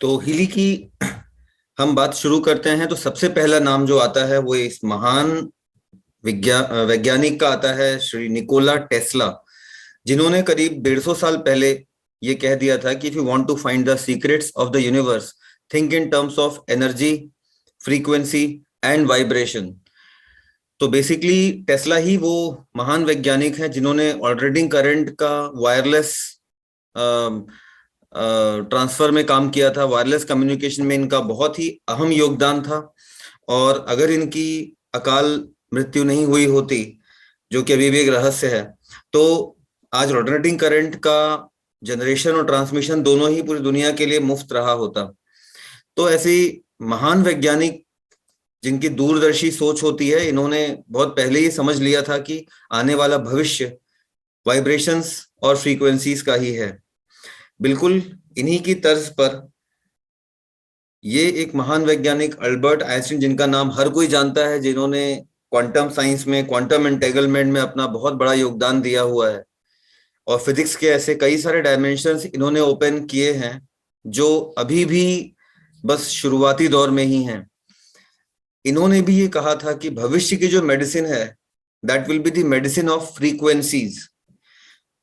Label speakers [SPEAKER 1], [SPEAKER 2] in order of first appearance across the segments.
[SPEAKER 1] तो हिली की हम बात शुरू करते हैं तो सबसे पहला नाम जो आता है वो इस महान वैज्ञानिक का आता है, श्री निकोला टेस्ला, जिन्होंने करीब 150 साल पहले ये कह दिया था कि if you want to find the secrets of the universe, think in terms of energy, frequency and vibration. तो बेसिकली टेस्ला ही वो महान वैज्ञानिक है जिन्होंने ऑल्टरनेटिंग करंट का वायरलेस ट्रांसफर में काम किया था। वायरलेस कम्युनिकेशन में इनका बहुत ही अहम योगदान था, और अगर इनकी अकाल मृत्यु नहीं हुई होती, जो कि अभी भी एक रहस्य है, तो आज ऑल्टरनेटिंग करंट का जनरेशन और ट्रांसमिशन दोनों ही पूरी दुनिया के लिए मुफ्त रहा होता। तो ऐसी महान वैज्ञानिक जिनकी दूरदर्शी सोच होती है, इन्होंने बहुत पहले ही समझ लिया था कि आने वाला भविष्य वाइब्रेशंस और फ्रीक्वेंसीज का ही है। बिल्कुल इन्हीं की तर्ज पर ये एक महान वैज्ञानिक अल्बर्ट आइंस्टीन, जिनका नाम हर कोई जानता है, जिन्होंने क्वांटम साइंस में क्वांटम एंटेगलमेंट में अपना बहुत बड़ा योगदान दिया हुआ है, और फिजिक्स के ऐसे कई सारे डायमेंशंस इन्होंने ओपन किए हैं जो अभी भी बस शुरुआती दौर में ही हैं। इन्होंने भी ये कहा था कि भविष्य की जो मेडिसिन है, that will be the medicine of frequencies.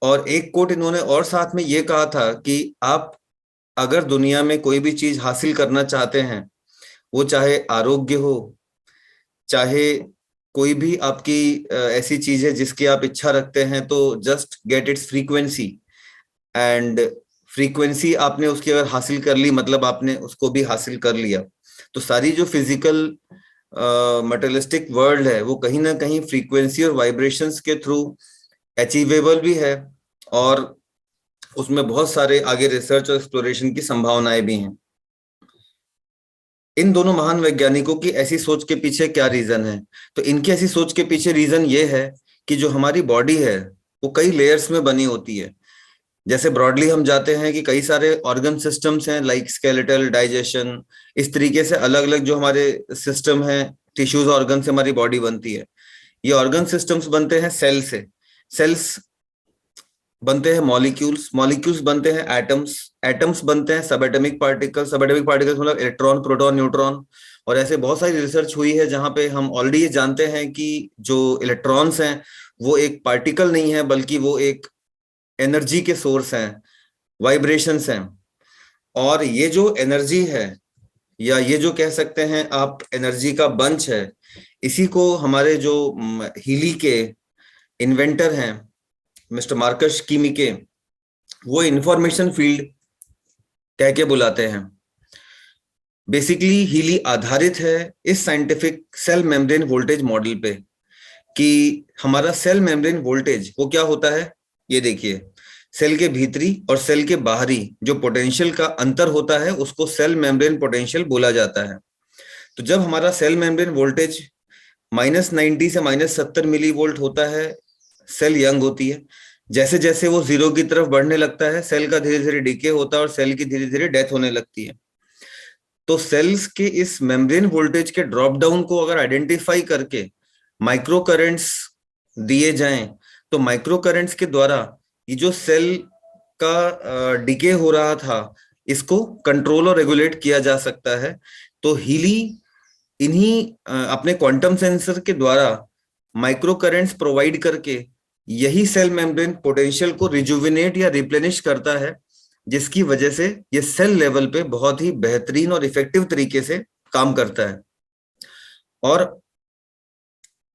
[SPEAKER 1] और एक कोट इन्होंने और साथ में ये कहा था कि आप अगर दुनिया में कोई भी चीज हासिल करना चाहते हैं, वो चाहे आरोग्य हो, चाहे कोई भी आपकी ऐसी चीज है जिसकी आप इच्छा रखते हैं, तो just get it's frequency. And frequency आपने उसकी अगर हासिल कर ली, मतलब आपने उसको भी हासिल कर लिया। तो सारी जो फिजिकल मटेरियलिस्टिक वर्ल्ड है, वो कहीं ना कहीं फ्रीक्वेंसी और वाइब्रेशंस के थ्रू अचीवेबल भी है, और उसमें बहुत सारे आगे रिसर्च और एक्सप्लोरेशन की संभावनाएं भी हैं। इन दोनों महान वैज्ञानिकों की ऐसी सोच के पीछे क्या रीजन है? तो इनकी ऐसी सोच के पीछे रीजन ये है कि जो हमारी बॉडी है वो कई लेयर्स में बनी होती है। जैसे ब्रॉडली हम जाते हैं कि कई सारे ऑर्गन सिस्टम्स हैं, लाइक स्केलेटल, डाइजेशन, इस तरीके से अलग अलग जो हमारे सिस्टम हैं, टिश्यूज ऑर्गन से हमारी बॉडी बनती है। ये ऑर्गन सिस्टम्स बनते हैं सेल से, सेल्स बनते हैं मॉलिक्यूल्स, मॉलिक्यूल्स बनते हैं एटम्स, एटम्स बनते हैं सब एटॉमिक पार्टिकल्स, सब एटॉमिक पार्टिकल्स मतलब इलेक्ट्रॉन, प्रोटॉन, न्यूट्रॉन। और ऐसे बहुत सारी रिसर्च हुई है जहां पे हम ऑलरेडी ये जानते हैं कि जो इलेक्ट्रॉन्स हैं वो एक पार्टिकल नहीं है, बल्कि वो एक एनर्जी के सोर्स हैं, वाइब्रेशंस हैं। और ये जो एनर्जी है, या ये जो कह सकते हैं आप एनर्जी का बंच है, इसी को हमारे जो हीली के इन्वेंटर हैं मिस्टर मार्कस कीमिके, वो इंफॉर्मेशन फील्ड कह के बुलाते हैं। बेसिकली हीली आधारित है इस scientific cell membrane voltage model पे, कि हमारा सेल मेम्ब्रेन वोल्टेज वो क्या होता है। ये देखिए, सेल के भीतरी और सेल के बाहरी जो पोटेंशियल का अंतर होता है, उसको सेल मेम्ब्रेन पोटेंशियल बोला जाता है। तो जब हमारा सेल मेम्ब्रेन वोल्टेज -90 से -70 मिली वोल्ट होता है, सेल यंग होती है। जैसे जैसे वो जीरो की तरफ बढ़ने लगता है, सेल का धीरे धीरे डिके होता है और सेल की धीरे धीरे डेथ होने लगती है। तो सेल्स के इस मेम्ब्रेन वोल्टेज के ड्रॉप डाउन को अगर आइडेंटिफाई करके माइक्रो करंट्स दिए जाएं, तो माइक्रो करंट्स के द्वारा ये जो सेल का डिके हो रहा था, इसको कंट्रोल और रेगुलेट किया जा सकता है। तो हीली इन्हीं अपने क्वांटम सेंसर के द्वारा माइक्रो करंट्स प्रोवाइड करके यही सेल मेम्ब्रेन पोटेंशियल को रिजुविनेट या रिप्लेनिश करता है, जिसकी वजह से ये सेल लेवल पे बहुत ही बेहतरीन और इफेक्टिव तरीके से काम करता है। और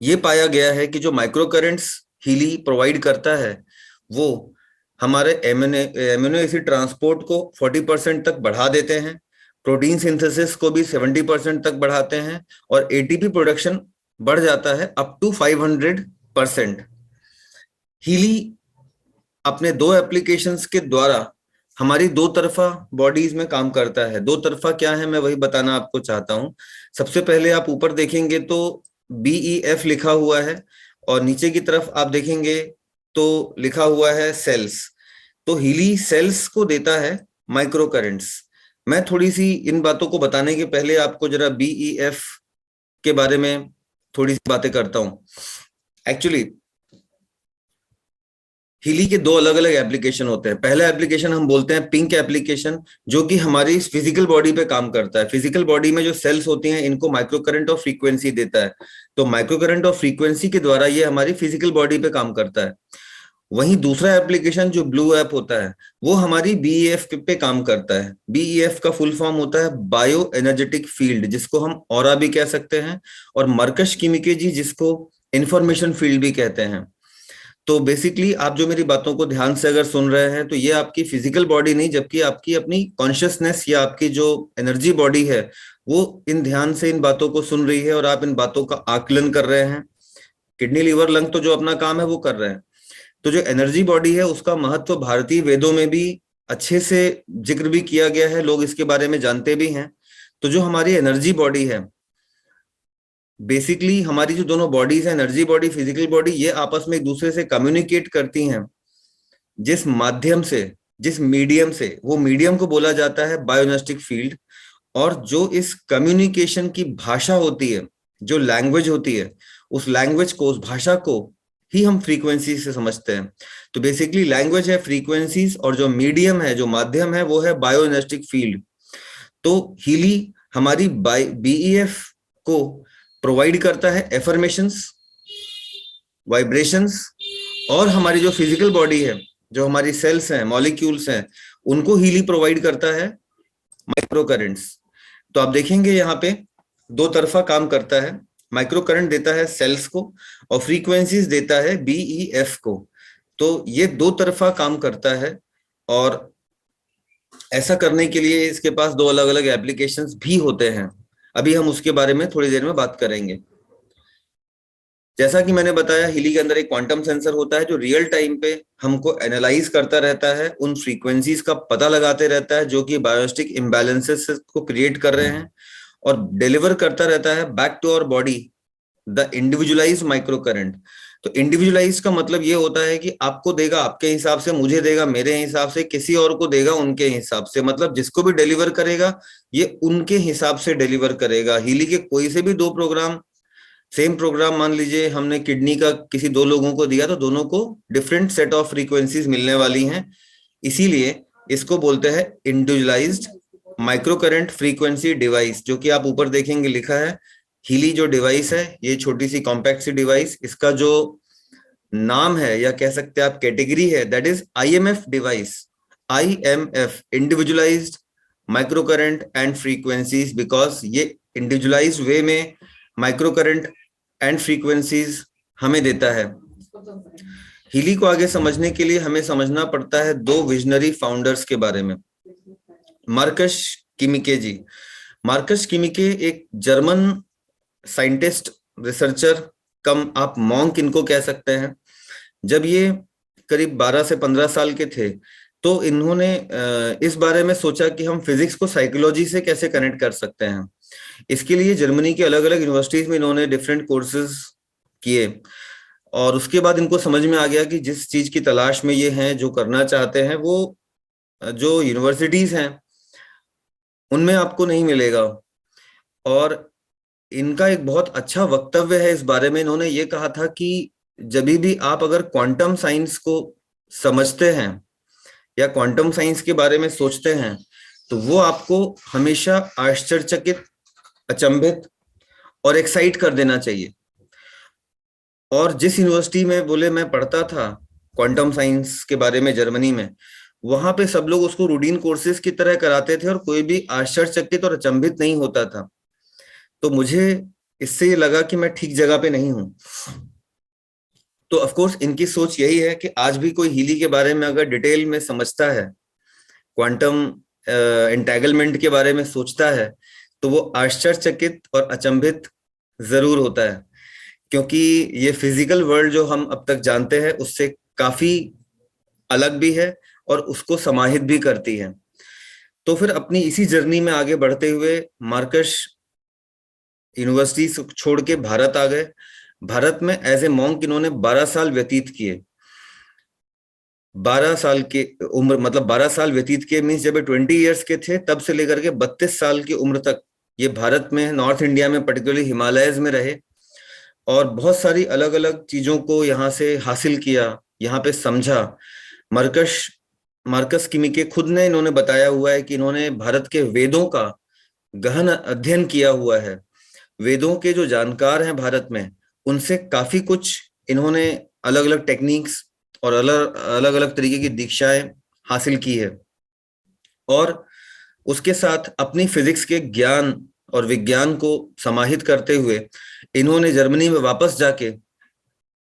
[SPEAKER 1] ये पाया गया है कि जो माइक्रो करंट्स हीली प्रोवाइड करता है, वो हमारे एमिनो एसिड ट्रांसपोर्ट को 40% तक बढ़ा देते हैं, प्रोटीन सिंथेसिस को भी 70% तक बढ़ाते हैं, और एटीपी प्रोडक्शन बढ़ जाता है अप टू 500%। हीली अपने दो एप्लीकेशंस के द्वारा हमारी दो तरफा बॉडीज में काम करता है। दो तरफा क्या है, मैं वही बताना आपको चाहता हूं। सबसे पहले आप ऊपर देखेंगे तो BEF लिखा हुआ है, और नीचे की तरफ आप देखेंगे तो लिखा हुआ है सेल्स। तो हीली सेल्स को देता है माइक्रो करंट्स। मैं थोड़ी सी इन बातों को बताने के पहले आपको जरा BEF के बारे में थोड़ी सी बातें करता हूं। एक्चुअली हीली के दो अलग अलग एप्लीकेशन होते हैं। पहला एप्लीकेशन हम बोलते हैं पिंक एप्लीकेशन, जो कि हमारी फिजिकल बॉडी पे काम करता है। फिजिकल बॉडी में जो सेल्स होती हैं इनको माइक्रो करंट और फ्रीक्वेंसी देता है, तो माइक्रो करंट और फ्रीक्वेंसी के द्वारा ये हमारी फिजिकल बॉडी पे काम करता है। वहीं दूसरा एप्लीकेशन जो ब्लू ऐप होता है वो हमारी बीईएफ पे काम करता है। बीईएफ का फुल फॉर्म होता है बायो एनर्जेटिक फील्ड, जिसको हम ऑरा भी कह सकते हैं, और मर्कश किमिकेजी जिसको इंफॉर्मेशन फील्ड भी कहते हैं। तो बेसिकली आप जो मेरी बातों को ध्यान से अगर सुन रहे हैं तो ये आपकी फिजिकल बॉडी नहीं, जबकि आपकी अपनी कॉन्शियसनेस या आपकी जो एनर्जी बॉडी है वो इन ध्यान से इन बातों को सुन रही है, और आप इन बातों का आकलन कर रहे हैं। किडनी लीवर लंग तो जो अपना काम है वो कर रहे हैं। तो जो एनर्जी बॉडी है उसका महत्व भारतीय वेदों में भी अच्छे से जिक्र भी किया गया है, लोग इसके बारे में जानते भी हैं। तो जो हमारी एनर्जी बॉडी है, बेसिकली हमारी जो दोनों बॉडीज है, एनर्जी बॉडी, फिजिकल बॉडी, ये आपस में एक दूसरे से कम्युनिकेट करती हैं जिस माध्यम से, जिस मीडियम से, वो मीडियम को बोला जाता है बायोइनर्जिटिक फील्ड। और जो इस कम्युनिकेशन की भाषा होती है, जो लैंग्वेज होती है, उस लैंग्वेज को, उस भाषा को ही हम फ्रीक्वेंसी से समझते हैं। तो बेसिकली लैंग्वेज है फ्रीक्वेंसीज, और जो मीडियम है, जो माध्यम है, वो है बायोइनर्जिटिक फील्ड। तो हीली हमारी बीईएफ को प्रोवाइड करता है एफर्मेशंस, वाइब्रेशंस, और हमारी जो फिजिकल बॉडी है, जो हमारी सेल्स हैं, मॉलिक्यूल्स हैं, उनको हीली प्रोवाइड करता है माइक्रो करंट्स। तो आप देखेंगे यहाँ पे दो तरफा काम करता है। माइक्रो करंट देता है सेल्स को और फ्रीक्वेंसीज देता है बीईएफ को। तो ये दो तरफा काम करता है, और ऐसा करने के लिए इसके पास दो अलग अलग एप्लीकेशंस भी होते हैं। अभी हम उसके बारे में थोड़ी देर में बात करेंगे। जैसा कि मैंने बताया, हीली के अंदर एक क्वांटम सेंसर होता है जो रियल टाइम पे हमको एनालाइज करता रहता है, उन फ्रीक्वेंसीज का पता लगाते रहता है जो कि बायोस्टिक इम्बैलेंसेस को क्रिएट कर रहे हैं, और डिलीवर करता रहता है back to our body the individualized micro current. तो इंडिविजुअलाइज का मतलब ये होता है कि आपको देगा आपके हिसाब से, मुझे देगा मेरे हिसाब से, किसी और को देगा उनके हिसाब से। मतलब जिसको भी डिलीवर करेगा ये उनके हिसाब से डिलीवर करेगा। हीली के कोई से भी दो प्रोग्राम, सेम प्रोग्राम, मान लीजिए हमने किडनी का किसी दो लोगों को दिया तो दोनों को डिफरेंट सेट ऑफ फ्रीक्वेंसीज मिलने वाली हैं। इसीलिए इसको बोलते हैं individualised micro current frequency device, जो कि आप ऊपर देखेंगे लिखा है। हीली जो डिवाइस है, ये छोटी सी कॉम्पैक्ट सी डिवाइस, इसका जो नाम है या कह सकते हैं आप कैटेगरी है, that is IMF device. IMF, individualised micro current and frequencies, because ये इंडिविजुअलाइज्ड वे में माइक्रो करंट एंड फ्रीक्वेंसीज हमें देता है। हीली को आगे समझने के लिए हमें समझना पड़ता है दो विजनरी फाउंडर्स के बारे में। मार्कस किमिके जी। मार्कस किमिके एक जर्मन साइंटिस्ट, रिसर्चर, कम आप मॉन्क इनको कह सकते हैं। जब ये करीब 12 से 15 साल के थे तो इन्होंने इस बारे में सोचा कि हम फिजिक्स को साइकोलॉजी से कैसे कनेक्ट कर सकते हैं। इसके लिए जर्मनी के अलग अलग यूनिवर्सिटीज में इन्होंने डिफरेंट कोर्सेज किए, और उसके बाद इनको समझ में आ गया कि जिस चीज की तलाश में ये हैं, जो करना चाहते हैं, वो जो यूनिवर्सिटीज हैं उनमें आपको नहीं मिलेगा। और इनका एक बहुत अच्छा वक्तव्य है इस बारे में। इन्होंने ये कहा था कि जब भी आप अगर क्वांटम साइंस को समझते हैं या क्वांटम साइंस के बारे में सोचते हैं तो वो आपको हमेशा आश्चर्यचकित, अचंभित और एक्साइट कर देना चाहिए। और जिस यूनिवर्सिटी में बोले मैं पढ़ता था क्वांटम साइंस के बारे में जर्मनी में, वहां पे सब लोग उसको रूटीन कोर्सेज की तरह कराते थे और कोई भी आश्चर्यचकित और अचंभित नहीं होता था। तो मुझे इससे ये लगा कि मैं ठीक जगह पे नहीं हूं। तो ऑफ कोर्स इनकी सोच यही है कि आज भी कोई हीली के बारे में अगर डिटेल में समझता है, क्वांटम एंटेगलमेंट के बारे में सोचता है, तो वो आश्चर्यचकित और अचंभित जरूर होता है, क्योंकि ये फिजिकल वर्ल्ड जो हम अब तक जानते हैं उससे काफी अलग भी है और उसको समाहित भी करती है। तो फिर अपनी इसी जर्नी में आगे बढ़ते हुए मार्कस यूनिवर्सिटी छोड़ के भारत आ गए। भारत में एज ए मॉन्क इन्होंने 12 साल व्यतीत किए। 12 साल की उम्र, मतलब 12 साल व्यतीत किए मीन्स जब 20 ईयर्स के थे तब से लेकर के 32 साल की उम्र तक ये भारत में, नॉर्थ इंडिया में, पर्टिकुलरली हिमालयज में रहे और बहुत सारी अलग अलग चीजों को यहाँ से हासिल किया। यहाँ पे समझा। मार्कस मार्कस किमिके खुद ने इन्होंने बताया हुआ है कि इन्होंने भारत के वेदों का गहन अध्ययन किया हुआ है। वेदों के जो जानकार हैं भारत में, उनसे काफी कुछ इन्होंने अलग अलग टेक्निक्स और अलग अलग अलग तरीके की दीक्षाएं हासिल की है। और उसके साथ अपनी फिजिक्स के ज्ञान और विज्ञान को समाहित करते हुए इन्होंने जर्मनी में वापस जाके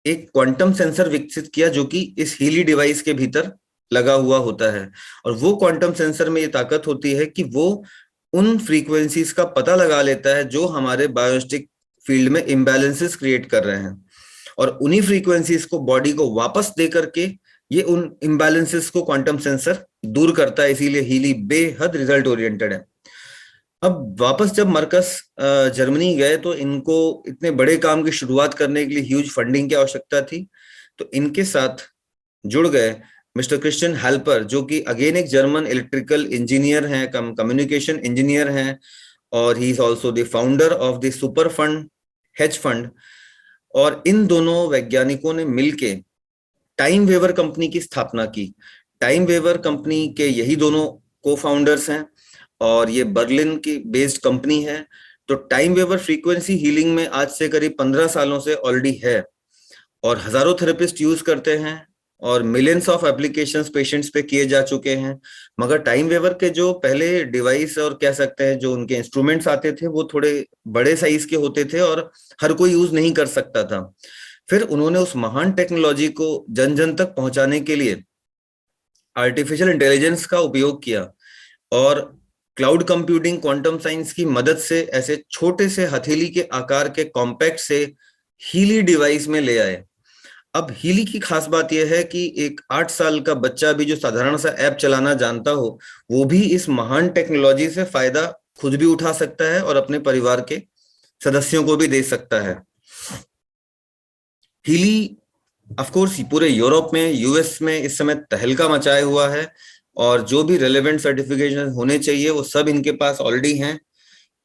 [SPEAKER 1] एक क्वांटम सेंसर विकसित किया, जो कि इस हीली डिवाइस के भीतर लगा हुआ होता है। और वो क्वांटम सेंसर में ये ताकत होती है कि वो उन फ्रीक्वेंसीज का पता लगा लेता है जो हमारे बायोस्टिक फील्ड में इम्बैलेंसेस क्रिएट कर रहे हैं, और उन्हीं फ्रीक्वेंसीज को बॉडी को वापस दे करके ये उन इम्बैलेंसेस को क्वांटम सेंसर दूर करता है। इसीलिए हीली बेहद रिजल्ट ओरिएंटेड है। अब वापस जब मरकस जर्मनी गए तो इनको इतने बड़े काम की शुरुआत करने के लिए ह्यूज फंडिंग की आवश्यकता थी। तो इनके साथ जुड़ गए मिस्टर क्रिश्चियन हेल्पर, जो कि अगेन एक जर्मन इलेक्ट्रिकल इंजीनियर हैं, कम्युनिकेशन इंजीनियर हैं, और he is also the founder of the super fund hedge fund. और इन दोनों वैज्ञानिकों ने मिलके टाइम वेवर कंपनी की स्थापना की। टाइम वेवर कंपनी के यही दोनों को फाउंडर्स हैं, और ये बर्लिन की बेस्ड कंपनी है। तो टाइम वेवर फ्रीक्वेंसी हीलिंग में आज से करीब 15 सालों से ऑलरेडी है, और हजारों थेरेपिस्ट यूज करते हैं, और मिलियंस ऑफ एप्लीकेशंस पेशेंट्स पे किए जा चुके हैं। मगर टाइम वेवर के जो पहले डिवाइस और कह सकते हैं जो उनके इंस्ट्रूमेंट्स आते थे, वो थोड़े बड़े साइज के होते थे और हर कोई यूज नहीं कर सकता था। फिर उन्होंने उस महान टेक्नोलॉजी को जन जन तक पहुंचाने के लिए आर्टिफिशियल इंटेलिजेंस का उपयोग किया, और क्लाउड कंप्यूटिंग, क्वांटम साइंस की मदद से ऐसे छोटे से हथेली के आकार के कॉम्पैक्ट से हीली डिवाइस में ले आए। अब हीली की खास बात यह है कि एक 8 साल का बच्चा भी जो साधारण सा ऐप चलाना जानता हो, वो भी इस महान टेक्नोलॉजी से फायदा खुद भी उठा सकता है और अपने परिवार के सदस्यों को भी दे सकता है। हीली ऑफ कोर्स पूरे यूरोप में, यूएस में इस समय तहलका मचाए हुआ है, और जो भी रेलेवेंट सर्टिफिकेशन होने चाहिए वो सब इनके पास ऑलरेडी हैं।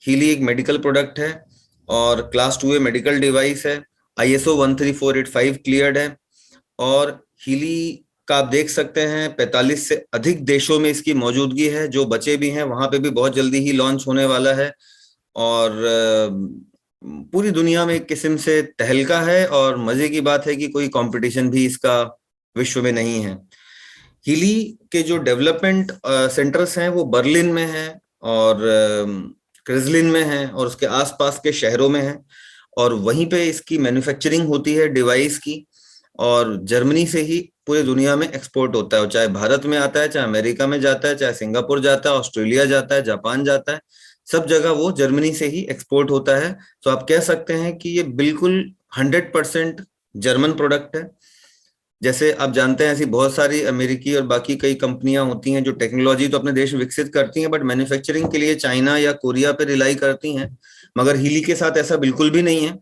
[SPEAKER 1] हीली एक मेडिकल प्रोडक्ट है और क्लास 2A मेडिकल डिवाइस है, ISO 13485 क्लियर्ड है। और हीली का आप देख सकते हैं 45 से अधिक देशों में इसकी मौजूदगी है। जो बचे भी हैं वहां पे भी बहुत जल्दी ही लॉन्च होने वाला है, और पूरी दुनिया में एक किस्म से तहलका है। और मजे की बात है कि कोई कंपटीशन भी इसका विश्व में नहीं है। हीली के जो डेवलपमेंट सेंटर्स हैं वो बर्लिन में हैं, और क्रिजलिन में हैं, और उसके आसपास के शहरों में हैं, और वहीं पे इसकी मैन्युफैक्चरिंग होती है डिवाइस की, और जर्मनी से ही पूरी दुनिया में एक्सपोर्ट होता है। चाहे भारत में आता है, चाहे अमेरिका में जाता है, चाहे सिंगापुर जाता है, ऑस्ट्रेलिया जाता है, जापान जाता है, सब जगह वो जर्मनी से ही एक्सपोर्ट होता है। तो आप कह सकते हैं कि ये बिल्कुल 100% जर्मन प्रोडक्ट है। जैसे आप जानते हैं ऐसी बहुत सारी अमेरिकी और बाकी कई कंपनियां होती हैं जो टेक्नोलॉजी तो अपने देश में विकसित करती हैं, बट मैन्युफैक्चरिंग के लिए चाइना या कोरिया पे रिलाई करती हैं। मगर हीली के साथ ऐसा बिल्कुल भी नहीं है।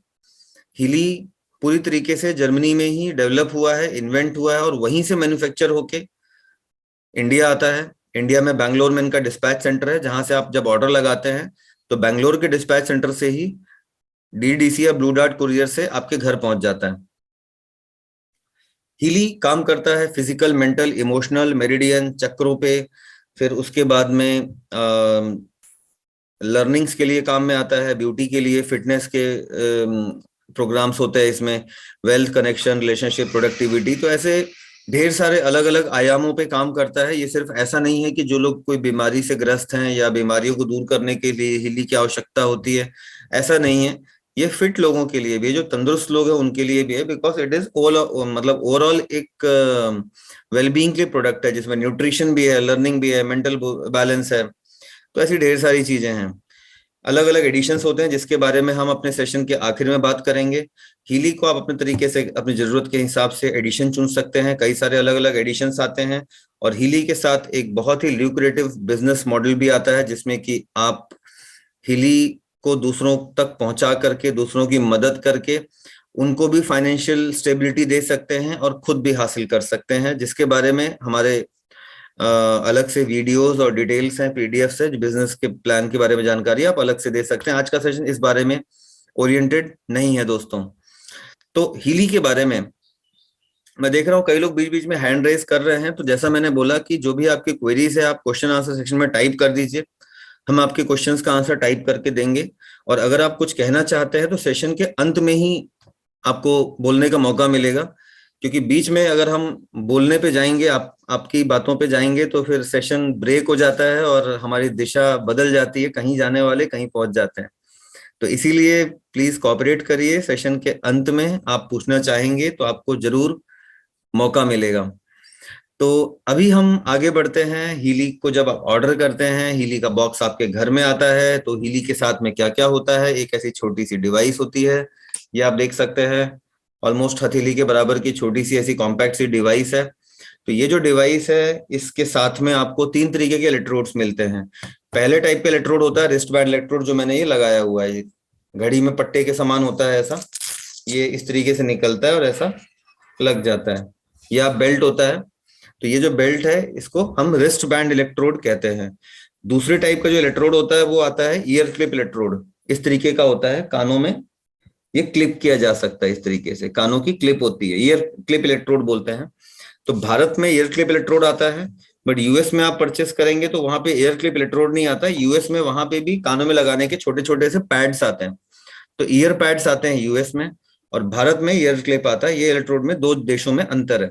[SPEAKER 1] हीली पूरी तरीके से जर्मनी में ही डेवलप हुआ है, इन्वेंट हुआ है, और वहीं से मैन्युफैक्चर होके इंडिया आता है। इंडिया में बैंगलोर में इनका डिस्पैच सेंटर है, जहां से आप जब ऑर्डर लगाते हैं तो बैंगलोर के डिस्पैच सेंटर से ही DDC या ब्लू डार्ट कुरियर से आपके घर पहुंच जाता है। हीली काम करता है फिजिकल, मेंटल, इमोशनल, मेरिडियन चक्रों पे। फिर उसके बाद में लर्निंग्स के लिए काम में आता है, ब्यूटी के लिए, फिटनेस के प्रोग्राम्स होते हैं इसमें, वेल्थ, कनेक्शन, रिलेशनशिप, प्रोडक्टिविटी। तो ऐसे ढेर सारे अलग अलग आयामों पे काम करता है। ये सिर्फ ऐसा नहीं है कि जो लोग कोई बीमारी से ग्रस्त हैं या बीमारियों को दूर करने के लिए हीली की आवश्यकता होती है, ऐसा नहीं है। ये फिट लोगों के लिए भी है, जो तंदुरुस्त लोग हैं उनके लिए भी है, बिकॉज इट इज ऑल, मतलब ओवरऑल एक वेलबींग के प्रोडक्ट है, जिसमें न्यूट्रिशन भी है, लर्निंग भी है, मेंटल बैलेंस है। तो ऐसी ढेर सारी चीजें हैं। अलग अलग एडिशंस होते हैं जिसके बारे में हम अपने सेशन के आखिर में बात करेंगे। हीली को आप अपने तरीके से अपनी जरूरत के हिसाब से एडिशन चुन सकते हैं। कई सारे अलग अलग एडिशंस आते हैं, और हीली के साथ एक बहुत ही ल्यूक्रेटिव बिजनेस मॉडल भी आता है, जिसमें कि आप हीली को दूसरों तक पहुंचा करके, दूसरों की मदद करके उनको भी फाइनेंशियल स्टेबिलिटी दे सकते हैं और खुद भी हासिल कर सकते हैं, जिसके बारे में हमारे अलग से वीडियोस और डिटेल्स हैं, पीडीएफ है। बिजनेस के प्लान के बारे में जानकारी आप अलग से दे सकते हैं। आज का सेशन इस बारे में ओरिएंटेड नहीं है दोस्तों। तो हीली के बारे में मैं देख रहा हूँ कई लोग बीच बीच में हैंड रेज कर रहे हैं, तो जैसा मैंने बोला कि जो भी आपकी क्वेरीज है आप क्वेश्चन आंसर सेक्शन में टाइप कर दीजिए, हम आपके क्वेश्चंस का आंसर टाइप करके देंगे। और अगर आप कुछ कहना चाहते हैं तो सेशन के अंत में ही आपको बोलने का मौका मिलेगा, क्योंकि बीच में अगर हम बोलने पे जाएंगे, आपकी बातों पे जाएंगे, तो फिर सेशन ब्रेक हो जाता है और हमारी दिशा बदल जाती है, कहीं जाने वाले कहीं पहुंच जाते हैं। तो इसीलिए प्लीज कोऑपरेट करिए, सेशन के अंत में आप पूछना चाहेंगे तो आपको जरूर मौका मिलेगा। तो अभी हम आगे बढ़ते हैं। हीली को जब आप ऑर्डर करते हैं, हीली का बॉक्स आपके घर में आता है, तो हीली के साथ में क्या क्या होता है, एक ऐसी छोटी सी डिवाइस होती है, ये आप देख सकते हैं, ऑलमोस्ट हथेली के बराबर की छोटी सी ऐसी कॉम्पैक्ट सी डिवाइस है। तो ये जो डिवाइस है, इसके साथ में आपको 3 तरीके के इलेक्ट्रोड्स मिलते हैं। पहले टाइप का इलेक्ट्रोड होता है रिस्ट बैंड इलेक्ट्रोड, जो मैंने ये लगाया हुआ है, ये घड़ी में पट्टे के समान होता है ऐसा, ये इस तरीके से निकलता है और ऐसा लग जाता है। ये आप बेल्ट होता है, तो ये जो बेल्ट है इसको हम रिस्ट बैंड इलेक्ट्रोड कहते हैं। दूसरे टाइप का जो इलेक्ट्रोड होता है वो आता है ईयर क्लिप इलेक्ट्रोड, इस तरीके का होता है, कानों में ये क्लिप किया जा सकता है, इस तरीके से कानों की क्लिप होती है, ईयर क्लिप इलेक्ट्रोड बोलते हैं। तो भारत में ईयर क्लिप इलेक्ट्रोड आता है, बट यूएस में आप परचेस करेंगे तो वहां पे ईयर क्लिप इलेक्ट्रोड नहीं आता। यूएस में वहां पे भी कानों में लगाने के छोटे छोटे से पैड्स आते हैं, तो ईयर पैड्स आते हैं यूएस में, और भारत में ईयर क्लिप आता है। ये इलेक्ट्रोड में 2 देशों में अंतर है।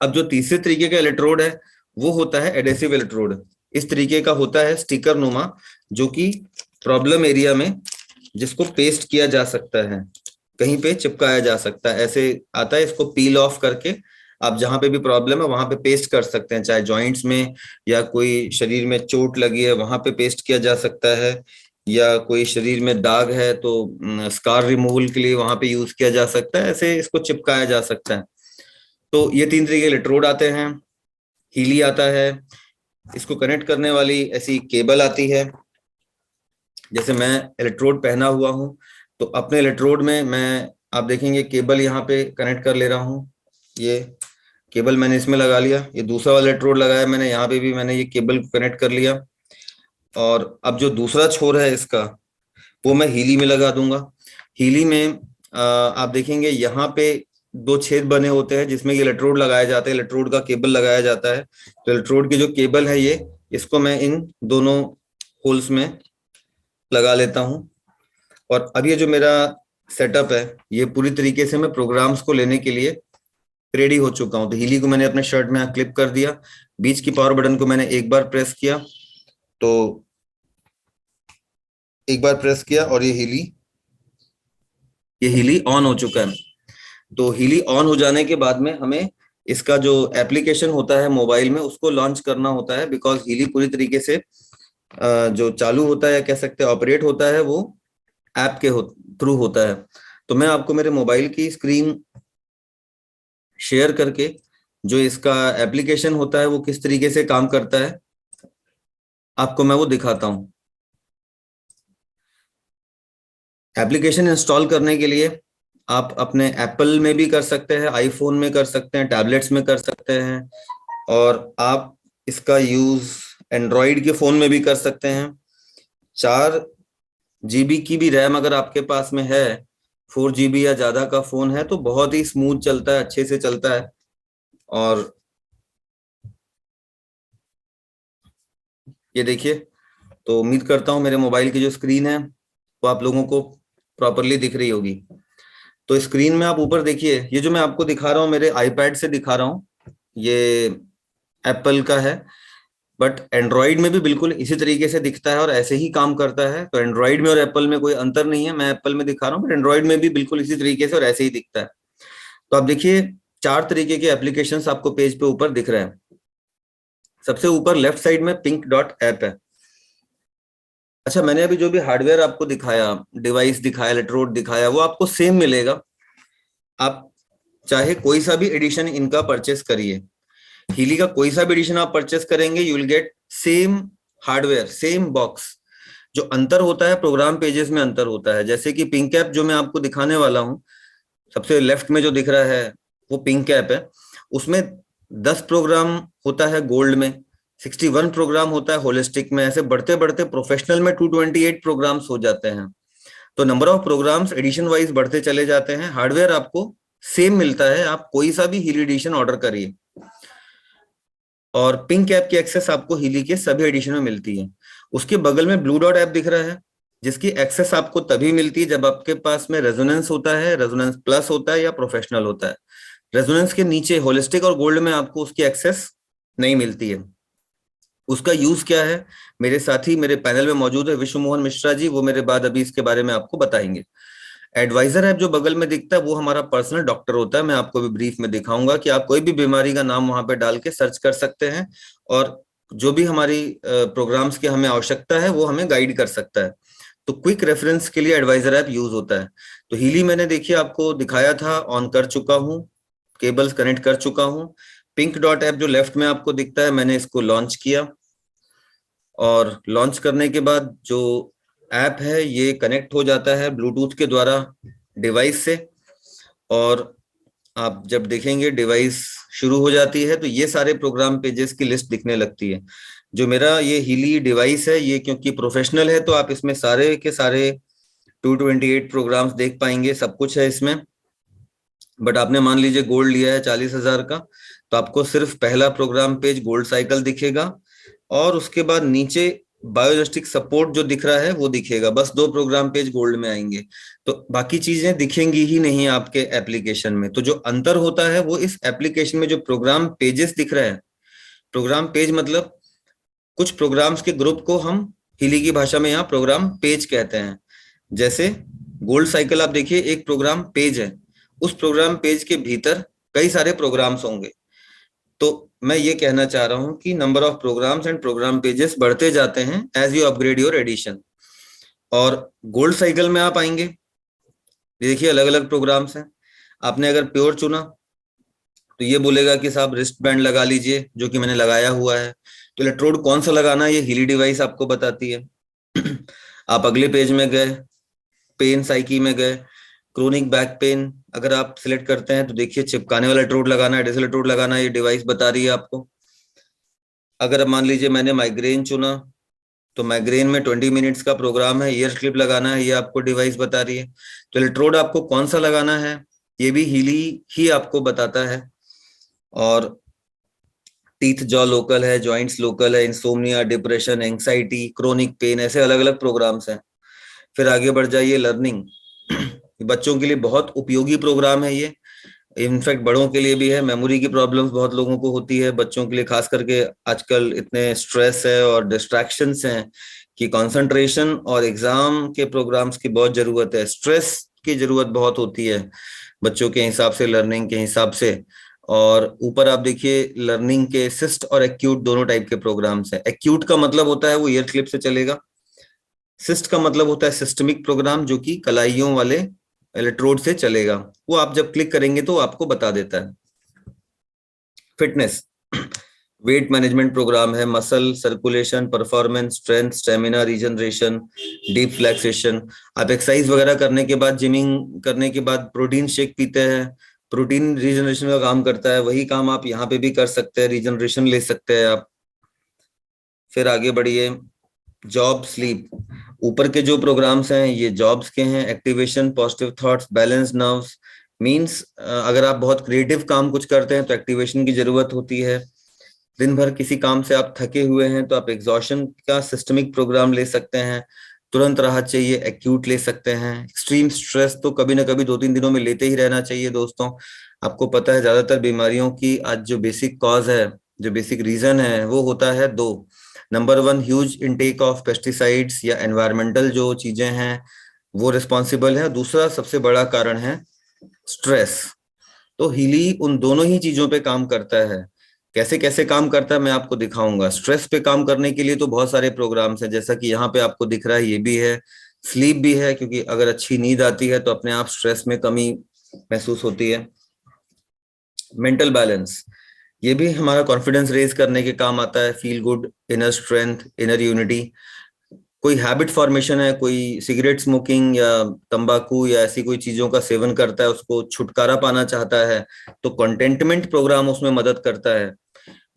[SPEAKER 1] अब जो तीसरे तरीके का इलेक्ट्रोड है वो होता है एडेसिव इलेक्ट्रोड, इस तरीके का होता है स्टिकर नुमा, जो कि प्रॉब्लम एरिया में जिसको पेस्ट किया जा सकता है, कहीं पे चिपकाया जा सकता है, ऐसे आता है। इसको पील ऑफ करके आप जहां पे भी प्रॉब्लम है वहां पे पेस्ट कर सकते हैं, चाहे जॉइंट्स में या कोई शरीर में चोट लगी है वहां पे पेस्ट किया जा सकता है, या कोई शरीर में दाग है तो स्कार रिमूवल के लिए वहां पे यूज किया जा सकता है, ऐसे इसको चिपकाया जा सकता है। तो ये 3 तरीके के इलेक्ट्रोड आते हैं। हीली आता है, इसको कनेक्ट करने वाली ऐसी केबल आती है। जैसे मैं इलेक्ट्रोड पहना हुआ हूं, तो अपने इलेक्ट्रोड में मैं, आप देखेंगे केबल यहाँ पे कनेक्ट कर ले रहा हूँ, ये केबल मैंने इसमें लगा लिया। ये दूसरा वाला इलेक्ट्रोड लगाया मैंने, यहाँ पे भी मैंने ये केबल कनेक्ट कर लिया। और अब जो दूसरा छोर है इसका, वो मैं हीली में लगा दूंगा। हीली में आप देखेंगे यहाँ पे 2 छेद बने होते हैं जिसमें ये इलेक्ट्रोड लगाए जाते हैं, इलेक्ट्रोड का केबल लगाया जाता है। तो इलेक्ट्रोड की जो केबल है ये, इसको मैं इन दोनों होल्स में लगा लेता हूँ। और अब ये जो मेरा सेटअप है, ये पूरी तरीके से मैं प्रोग्राम्स को लेने के लिए रेडी हो चुका हूँ। तो हीली को मैंने अपने शर्ट में क्लिप कर दिया, बीच की पावर बटन को मैंने एक बार प्रेस किया, तो एक बार प्रेस किया और ये हीली ऑन हो चुका है। तो हीली ऑन हो जाने के बाद में हमें इसका जो एप्लीकेशन होता है मोबाइल में उसको लॉन्च करना होता है, बिकॉज हीली पूरी तरीके से जो चालू होता है या कह सकते हैं ऑपरेट होता है वो ऐप के थ्रू होता है। तो मैं आपको मेरे मोबाइल की स्क्रीन शेयर करके जो इसका एप्लीकेशन होता है वो किस तरीके से काम करता है आपको मैं वो दिखाता हूँ। एप्लीकेशन इंस्टॉल करने के लिए आप अपने एप्पल में भी कर सकते हैं, आईफोन में कर सकते हैं, टैबलेट्स में कर सकते हैं, और आप इसका यूज एंड्रॉइड के फोन में भी कर सकते हैं। 4 GB की भी रैम अगर आपके पास में है, 4 GB या ज्यादा का फोन है, तो बहुत ही स्मूथ चलता है, अच्छे से चलता है। और ये देखिए, तो उम्मीद करता हूँ मेरे मोबाइल की जो स्क्रीन है वो आप लोगों को प्रॉपरली दिख रही होगी। तो स्क्रीन में आप ऊपर देखिए, ये जो मैं आपको दिखा रहा हूँ मेरे आईपैड से दिखा रहा हूँ, ये एप्पल का है, बट एंड्रॉइड में भी बिल्कुल इसी तरीके से दिखता है और ऐसे ही काम करता है। तो एंड्रॉइड में और एप्पल में कोई अंतर नहीं है, मैं एप्पल में दिखा रहा हूँ, बट एंड्रॉइड में भी बिल्कुल इसी तरीके से और ऐसे ही दिखता है। तो आप देखिए 4 तरीके के एप्लीकेशंस आपको पेज पे ऊपर दिख रहे हैं। सबसे ऊपर लेफ्ट साइड में पिंक डॉट ऐप है। अच्छा, मैंने अभी जो भी हार्डवेयर आपको दिखाया, डिवाइस दिखाया, इलेक्ट्रोड दिखाया, वो आपको सेम मिलेगा। आप चाहे कोई सा भी एडिशन इनका परचेस करिए, हीली का कोई सा भी एडिशन आप परचेस करेंगे, you will get same hardware, same box. जो अंतर होता है प्रोग्राम पेजेस में अंतर होता है। जैसे कि पिंक ऐप जो मैं आपको दिखाने वाला हूँ, सबसे लेफ्ट में जो दिख रहा है वो पिंक ऐप है। उसमें 10 प्रोग्राम होता है गोल्ड में, 61 प्रोग्राम होता है होलिस्टिक में, ऐसे बढ़ते बढ़ते प्रोफेशनल में 228 प्रोग्राम्स हो जाते हैं। तो number of programs edition wise बढ़ते चले जाते हैं। हार्डवेयर आपको सेम मिलता है, आप कोई सा भी हीली एडिशन ऑर्डर करिए। और पिंक ऐप की एक्सेस आपको हीली के सभी एडिशन में मिलती है। उसके बगल में ब्लू डॉट ऐप दिख रहा है, जिसकी एक्सेस आपको तभी मिलती है जब आपके पास में रेजोनेंस होता है, रेजोनेंस प्लस होता है या प्रोफेशनल होता है। रेजोनेंस के नीचे होलिस्टिक और गोल्ड में आपको उसकी एक्सेस नहीं मिलती है। उसका यूज क्या है, मेरे साथी मेरे पैनल में मौजूद है विश्व मोहन मिश्रा जी, वो मेरे बाद अभी इसके बारे में आपको बताएंगे। एडवाइजर ऐप जो बगल में दिखता है वो हमारा पर्सनल डॉक्टर होता है। मैं आपको भी ब्रीफ में दिखाऊंगा कि आप कोई भी बीमारी का नाम वहां पे डाल के सर्च कर सकते हैं, और जो भी हमारी प्रोग्राम्स की हमें आवश्यकता है वो हमें गाइड कर सकता है। तो क्विक रेफरेंस के लिए एडवाइजर ऐप यूज होता है। तो हीली मैंने देखिए आपको दिखाया था, ऑन कर चुका हूँ, केबल्स कनेक्ट कर चुका हूँ। पिंक डॉट ऐप जो लेफ्ट में आपको दिखता है, मैंने इसको लॉन्च किया, और लॉन्च करने के बाद जो ऐप है ये कनेक्ट हो जाता है ब्लूटूथ के द्वारा डिवाइस से। और आप जब देखेंगे डिवाइस शुरू हो जाती है तो ये सारे प्रोग्राम पेजेस की लिस्ट दिखने लगती है। जो मेरा ये हीली डिवाइस है, ये क्योंकि प्रोफेशनल है तो आप इसमें सारे के सारे 228 प्रोग्राम्स देख पाएंगे, सब कुछ है इसमें। बट आपने मान लीजिए गोल्ड लिया है 40,000 का, तो आपको सिर्फ पहला प्रोग्राम पेज गोल्ड साइकिल दिखेगा, और उसके बाद नीचे बायोलॉजिस्टिक सपोर्ट जो दिख रहा है वो दिखेगा। बस दो प्रोग्राम पेज गोल्ड में आएंगे, तो बाकी चीजें दिखेंगी ही नहीं आपके एप्लीकेशन में। तो जो अंतर होता है वो इस एप्लीकेशन में जो प्रोग्राम पेजेस दिख रहे हैं, प्रोग्राम पेज मतलब कुछ प्रोग्राम्स के ग्रुप को हम हिली की भाषा में यहाँ प्रोग्राम पेज कहते हैं। जैसे गोल्ड साइकिल आप देखिए एक प्रोग्राम पेज है, उस प्रोग्राम पेज के भीतर कई सारे प्रोग्राम्स होंगे। तो मैं ये कहना चाह रहा हूं कि number of programs and program pages बढ़ते जाते हैं as you upgrade your edition. और गोल्ड साइकिल में आप आएंगे, देखिए अलग अलग प्रोग्राम्स हैं। आपने अगर प्योर चुना तो ये बोलेगा कि साहब रिस्ट बैंड लगा लीजिए, जो कि मैंने लगाया हुआ है। तो इलेक्ट्रोड कौन सा लगाना है ये हीली डिवाइस आपको बताती है। आप अगले पेज में गए, पेन साइकी में गए, क्रोनिक बैक पेन अगर आप सिलेक्ट करते हैं तो देखिए चिपकाने वाला इलेक्ट्रोड लगाना है, एडिशनल इलेक्ट्रोड लगाना है, ये डिवाइस बता रही है आपको। अगर अब मान लीजिए मैंने माइग्रेन चुना, तो माइग्रेन में 20 मिनट्स का प्रोग्राम है, ईयर क्लिप लगाना है, ये आपको डिवाइस बता रही है। तो इलेक्ट्रोड आपको कौन सा लगाना है ये भी हीली ही आपको बताता है। और टीथ जॉ लोकल है, जॉइंट्स लोकल है, insomnia, depression, anxiety, chronic pain, ऐसे अलग अलग प्रोग्राम्स हैं। फिर आगे बढ़ जाइए, लर्निंग। बच्चों के लिए बहुत उपयोगी प्रोग्राम है ये, इनफैक्ट बड़ों के लिए भी है। मेमोरी की प्रॉब्लम्स बहुत लोगों को होती है, बच्चों के लिए खास करके आजकल इतने स्ट्रेस है और डिस्ट्रैक्शंस हैं कि कंसंट्रेशन और एग्जाम के प्रोग्राम्स की बहुत जरूरत है। स्ट्रेस की जरूरत बहुत होती है बच्चों के हिसाब से, लर्निंग के हिसाब से। और ऊपर आप देखिए लर्निंग के सिस्ट और एक्यूट दोनों टाइप के प्रोग्राम्स हैं। एक्यूट का मतलब होता है वो ईयर क्लिप से चलेगा, सिस्ट का मतलब होता है सिस्टमिक प्रोग्राम, जो कि कलाइयों वाले इलेक्ट्रोड से चलेगा। वो आप जब क्लिक करेंगे तो आपको बता देता है। फिटनेस, वेट मैनेजमेंट प्रोग्राम है, muscle circulation, performance, strength, stamina, regeneration, deep relaxation. आप एक्सरसाइज वगैरह करने के बाद, जिमिंग करने के बाद प्रोटीन शेक पीते हैं, प्रोटीन रीजनरेशन का काम करता है, वही काम आप यहाँ पे भी कर सकते हैं, रीजनरेशन ले सकते हैं आप। फिर आगे बढ़िए, जॉब स्लीप, ऊपर के जो प्रोग्राम्स हैं ये जॉब्स के हैं। Activation, positive thoughts, balance nerves, means अगर आप बहुत क्रिएटिव काम कुछ करते हैं तो एक्टिवेशन की जरूरत होती है। दिन भर किसी काम से आप थके हुए हैं तो आप एग्जॉशन का सिस्टमिक प्रोग्राम ले सकते हैं। तुरंत राहत चाहिए, एक्यूट ले सकते हैं। एक्सट्रीम स्ट्रेस तो कभी ना कभी 2-3 दिनों में लेते ही रहना चाहिए दोस्तों। आपको पता है ज्यादातर बीमारियों की आज जो बेसिक कॉज है, जो बेसिक रीजन है, वो होता है दो। Number one, huge intake of pesticides या एनवायरमेंटल जो चीजें हैं वो रिस्पॉन्सिबल है। दूसरा सबसे बड़ा कारण है स्ट्रेस। तो हीली उन दोनों ही चीजों पे काम करता है। कैसे कैसे काम करता है मैं आपको दिखाऊंगा। स्ट्रेस पे काम करने के लिए तो बहुत सारे प्रोग्राम्स हैं, जैसा कि यहाँ पे आपको दिख रहा है, ये भी है। स्लीप भी है, क्योंकि अगर अच्छी नींद आती है तो अपने आप स्ट्रेस में कमी महसूस होती है। मेंटल बैलेंस, ये भी हमारा कॉन्फिडेंस रेज करने के काम आता है। Feel good, inner strength, inner unity. कोई हैबिट फॉर्मेशन है, कोई सिगरेट स्मोकिंग या तंबाकू या ऐसी कोई चीजों का सेवन करता है, उसको छुटकारा पाना चाहता है, तो कंटेंटमेंट प्रोग्राम उसमें मदद करता है।